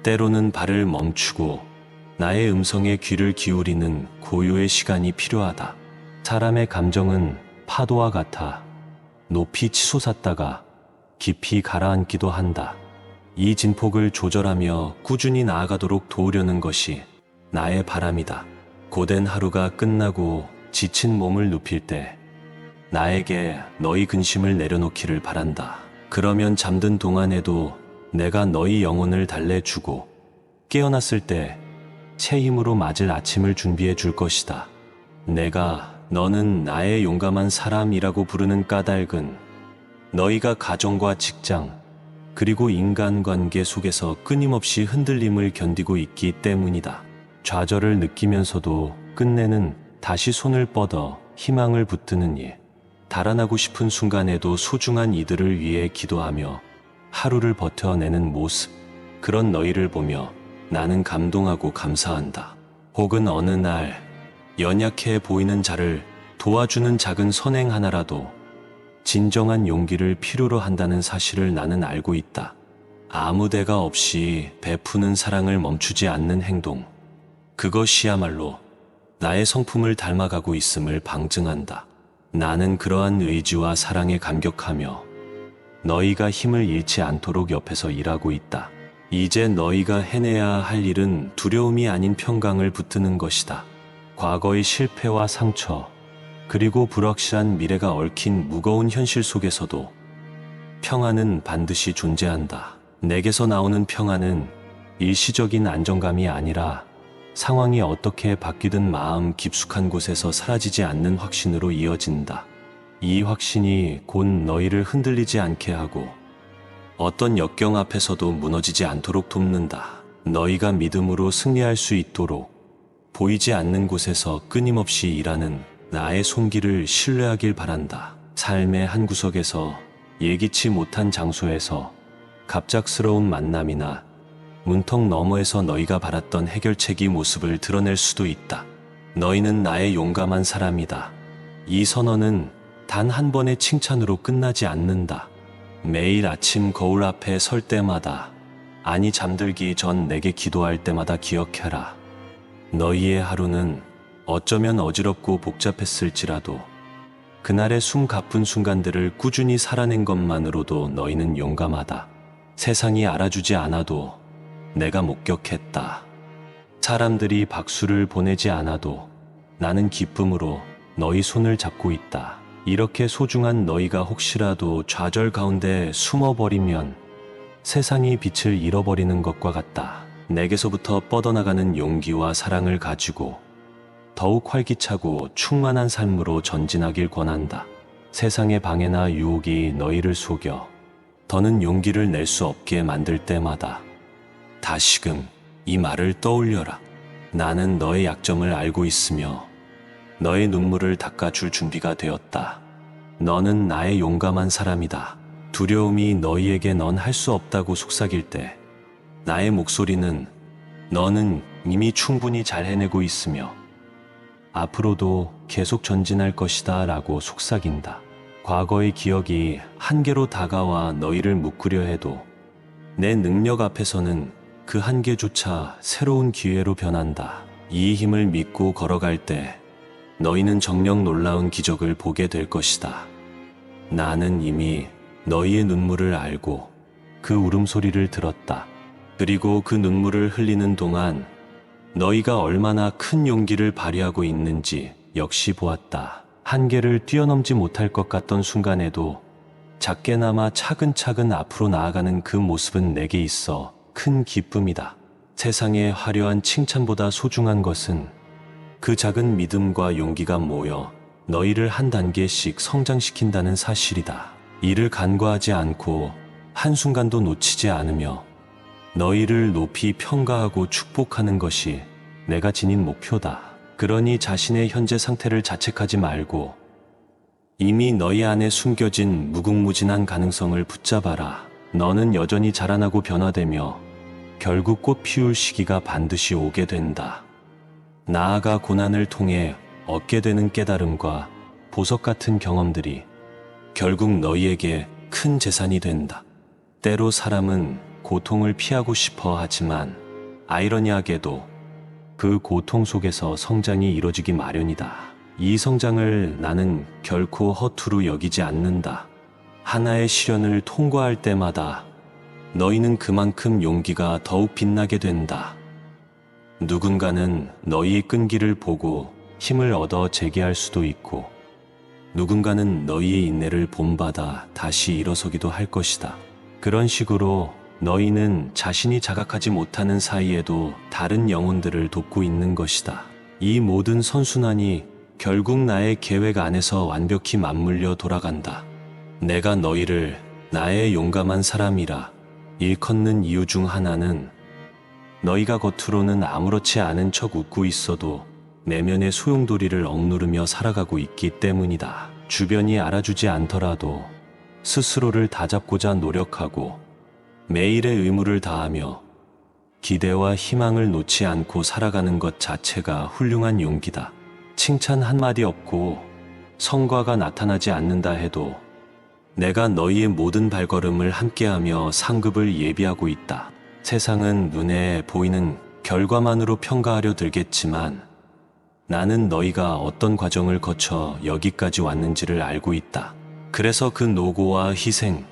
때로는 발을 멈추고 나의 음성에 귀를 기울이는 고요의 시간이 필요하다. 사람의 감정은 파도와 같아 높이 치솟았다가 깊이 가라앉기도 한다. 이 진폭을 조절하며 꾸준히 나아가도록 도우려는 것이 나의 바람이다. 고된 하루가 끝나고 지친 몸을 눕힐 때 나에게 너희 근심을 내려놓기를 바란다. 그러면 잠든 동안에도 내가 너희 영혼을 달래주고 깨어났을 때 새 힘으로 맞을 아침을 준비해 줄 것이다. 내가 너는 나의 용감한 사람이라고 부르는 까닭은 너희가 가정과 직장 그리고 인간관계 속에서 끊임없이 흔들림을 견디고 있기 때문이다. 좌절을 느끼면서도 끝내는 다시 손을 뻗어 희망을 붙드는 일, 달아나고 싶은 순간에도 소중한 이들을 위해 기도하며 하루를 버텨내는 모습, 그런 너희를 보며 나는 감동하고 감사한다. 혹은 어느 날 연약해 보이는 자를 도와주는 작은 선행 하나라도 진정한 용기를 필요로 한다는 사실을 나는 알고 있다. 아무 대가 없이 베푸는 사랑을 멈추지 않는 행동. 그것이야말로 나의 성품을 닮아가고 있음을 방증한다. 나는 그러한 의지와 사랑에 감격하며 너희가 힘을 잃지 않도록 옆에서 일하고 있다. 이제 너희가 해내야 할 일은 두려움이 아닌 평강을 붙드는 것이다. 과거의 실패와 상처, 그리고 불확실한 미래가 얽힌 무거운 현실 속에서도 평안은 반드시 존재한다. 내게서 나오는 평안은 일시적인 안정감이 아니라 상황이 어떻게 바뀌든 마음 깊숙한 곳에서 사라지지 않는 확신으로 이어진다. 이 확신이 곧 너희를 흔들리지 않게 하고 어떤 역경 앞에서도 무너지지 않도록 돕는다. 너희가 믿음으로 승리할 수 있도록 보이지 않는 곳에서 끊임없이 일하는 나의 손길을 신뢰하길 바란다. 삶의 한 구석에서 예기치 못한 장소에서 갑작스러운 만남이나 문턱 너머에서 너희가 바랐던 해결책이 모습을 드러낼 수도 있다. 너희는 나의 용감한 사람이다. 이 선언은 단 한 번의 칭찬으로 끝나지 않는다. 매일 아침 거울 앞에 설 때마다, 아니 잠들기 전 내게 기도할 때마다 기억해라. 너희의 하루는 어쩌면 어지럽고 복잡했을지라도 그날의 숨 가쁜 순간들을 꾸준히 살아낸 것만으로도 너희는 용감하다. 세상이 알아주지 않아도 내가 목격했다. 사람들이 박수를 보내지 않아도 나는 기쁨으로 너희 손을 잡고 있다. 이렇게 소중한 너희가 혹시라도 좌절 가운데 숨어버리면 세상이 빛을 잃어버리는 것과 같다. 내게서부터 뻗어나가는 용기와 사랑을 가지고 더욱 활기차고 충만한 삶으로 전진하길 권한다. 세상의 방해나 유혹이 너희를 속여 더는 용기를 낼 수 없게 만들 때마다 다시금 이 말을 떠올려라. 나는 너의 약점을 알고 있으며 너의 눈물을 닦아줄 준비가 되었다. 너는 나의 용감한 사람이다. 두려움이 너희에게 넌 할 수 없다고 속삭일 때 나의 목소리는 너는 이미 충분히 잘 해내고 있으며 앞으로도 계속 전진할 것이다 라고 속삭인다. 과거의 기억이 한계로 다가와 너희를 묶으려 해도 내 능력 앞에서는 그 한계조차 새로운 기회로 변한다. 이 힘을 믿고 걸어갈 때 너희는 정녕 놀라운 기적을 보게 될 것이다. 나는 이미 너희의 눈물을 알고 그 울음소리를 들었다. 그리고 그 눈물을 흘리는 동안 너희가 얼마나 큰 용기를 발휘하고 있는지 역시 보았다. 한계를 뛰어넘지 못할 것 같던 순간에도 작게나마 차근차근 앞으로 나아가는 그 모습은 내게 있어 큰 기쁨이다. 세상의 화려한 칭찬보다 소중한 것은 그 작은 믿음과 용기가 모여 너희를 한 단계씩 성장시킨다는 사실이다. 이를 간과하지 않고 한순간도 놓치지 않으며 너희를 높이 평가하고 축복하는 것이 내가 지닌 목표다. 그러니 자신의 현재 상태를 자책하지 말고 이미 너희 안에 숨겨진 무궁무진한 가능성을 붙잡아라. 너는 여전히 자라나고 변화되며 결국 꽃 피울 시기가 반드시 오게 된다. 나아가 고난을 통해 얻게 되는 깨달음과 보석 같은 경험들이 결국 너희에게 큰 재산이 된다. 때로 사람은 고통을 피하고 싶어 하지만 아이러니하게도 그 고통 속에서 성장이 이루어지기 마련이다. 이 성장을 나는 결코 허투루 여기지 않는다. 하나의 시련을 통과할 때마다 너희는 그만큼 용기가 더욱 빛나게 된다. 누군가는 너희의 끈기를 보고 힘을 얻어 재기할 수도 있고 누군가는 너희의 인내를 본받아 다시 일어서기도 할 것이다. 그런 식으로 너희는 자신이 자각하지 못하는 사이에도 다른 영혼들을 돕고 있는 것이다. 이 모든 선순환이 결국 나의 계획 안에서 완벽히 맞물려 돌아간다. 내가 너희를 나의 용감한 사람이라 일컫는 이유 중 하나는 너희가 겉으로는 아무렇지 않은 척 웃고 있어도 내면의 소용돌이를 억누르며 살아가고 있기 때문이다. 주변이 알아주지 않더라도 스스로를 다잡고자 노력하고 매일의 의무를 다하며 기대와 희망을 놓지 않고 살아가는 것 자체가 훌륭한 용기다. 칭찬 한마디 없고 성과가 나타나지 않는다 해도 내가 너희의 모든 발걸음을 함께하며 상급을 예비하고 있다. 세상은 눈에 보이는 결과만으로 평가하려 들겠지만 나는 너희가 어떤 과정을 거쳐 여기까지 왔는지를 알고 있다. 그래서 그 노고와 희생,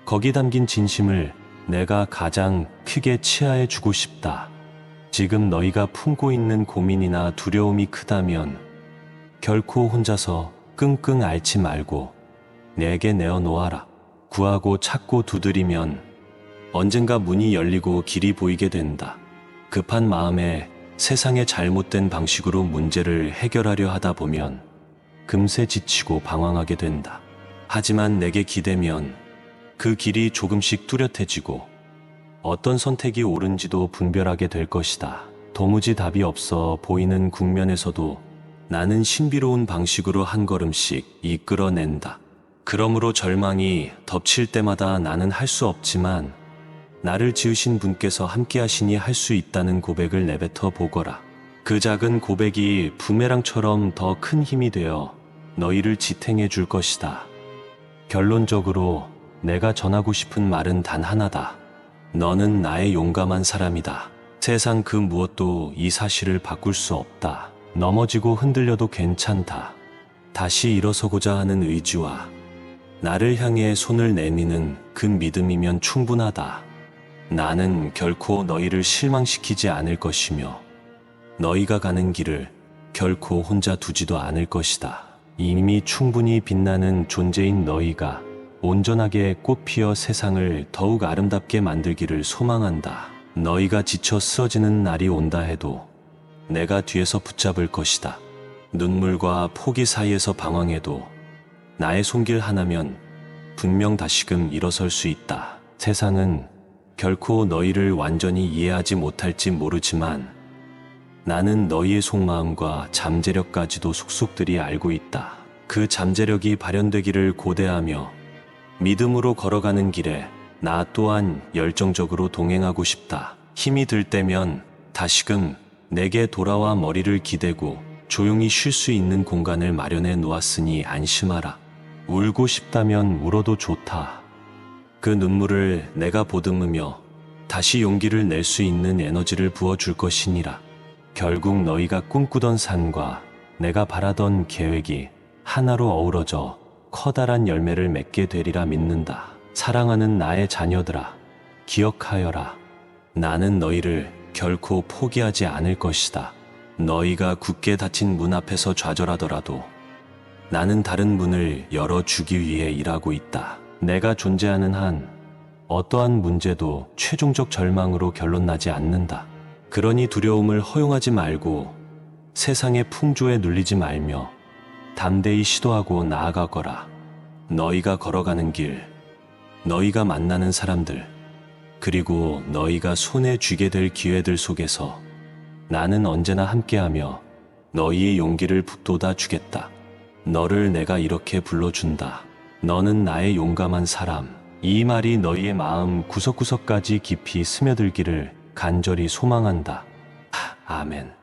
거기 담긴 진심을 내가 가장 크게 치하해 주고 싶다. 지금 너희가 품고 있는 고민이나 두려움이 크다면 결코 혼자서 끙끙 앓지 말고 내게 내어놓아라. 구하고 찾고 두드리면 언젠가 문이 열리고 길이 보이게 된다. 급한 마음에 세상의 잘못된 방식으로 문제를 해결하려 하다 보면 금세 지치고 방황하게 된다. 하지만 내게 기대면 그 길이 조금씩 뚜렷해지고 어떤 선택이 옳은지도 분별하게 될 것이다. 도무지 답이 없어 보이는 국면에서도 나는 신비로운 방식으로 한 걸음씩 이끌어낸다. 그러므로 절망이 덮칠 때마다 나는 할 수 없지만 나를 지으신 분께서 함께 하시니 할 수 있다는 고백을 내뱉어 보거라. 그 작은 고백이 부메랑처럼 더 큰 힘이 되어 너희를 지탱해 줄 것이다. 결론적으로 내가 전하고 싶은 말은 단 하나다. 너는 나의 용감한 사람이다. 세상 그 무엇도 이 사실을 바꿀 수 없다. 넘어지고 흔들려도 괜찮다. 다시 일어서고자 하는 의지와 나를 향해 손을 내미는 그 믿음이면 충분하다. 나는 결코 너희를 실망시키지 않을 것이며 너희가 가는 길을 결코 혼자 두지도 않을 것이다. 이미 충분히 빛나는 존재인 너희가 온전하게 꽃피어 세상을 더욱 아름답게 만들기를 소망한다. 너희가 지쳐 쓰러지는 날이 온다 해도 내가 뒤에서 붙잡을 것이다. 눈물과 포기 사이에서 방황해도 나의 손길 하나면 분명 다시금 일어설 수 있다. 세상은 결코 너희를 완전히 이해하지 못할지 모르지만 나는 너희의 속마음과 잠재력까지도 속속들이 알고 있다. 그 잠재력이 발현되기를 고대하며 믿음으로 걸어가는 길에 나 또한 열정적으로 동행하고 싶다. 힘이 들 때면 다시금 내게 돌아와 머리를 기대고 조용히 쉴 수 있는 공간을 마련해 놓았으니 안심하라. 울고 싶다면 울어도 좋다. 그 눈물을 내가 보듬으며 다시 용기를 낼 수 있는 에너지를 부어줄 것이니라. 결국 너희가 꿈꾸던 산과 내가 바라던 계획이 하나로 어우러져 커다란 열매를 맺게 되리라 믿는다. 사랑하는 나의 자녀들아, 기억하여라. 나는 너희를 결코 포기하지 않을 것이다. 너희가 굳게 닫힌 문 앞에서 좌절하더라도 나는 다른 문을 열어주기 위해 일하고 있다. 내가 존재하는 한 어떠한 문제도 최종적 절망으로 결론나지 않는다. 그러니 두려움을 허용하지 말고 세상의 풍조에 눌리지 말며 담대히 시도하고 나아가거라. 너희가 걸어가는 길, 너희가 만나는 사람들, 그리고 너희가 손에 쥐게 될 기회들 속에서 나는 언제나 함께하며 너희의 용기를 북돋아 주겠다. 너를 내가 이렇게 불러준다. 너는 나의 용감한 사람. 이 말이 너희의 마음 구석구석까지 깊이 스며들기를 간절히 소망한다. 아멘.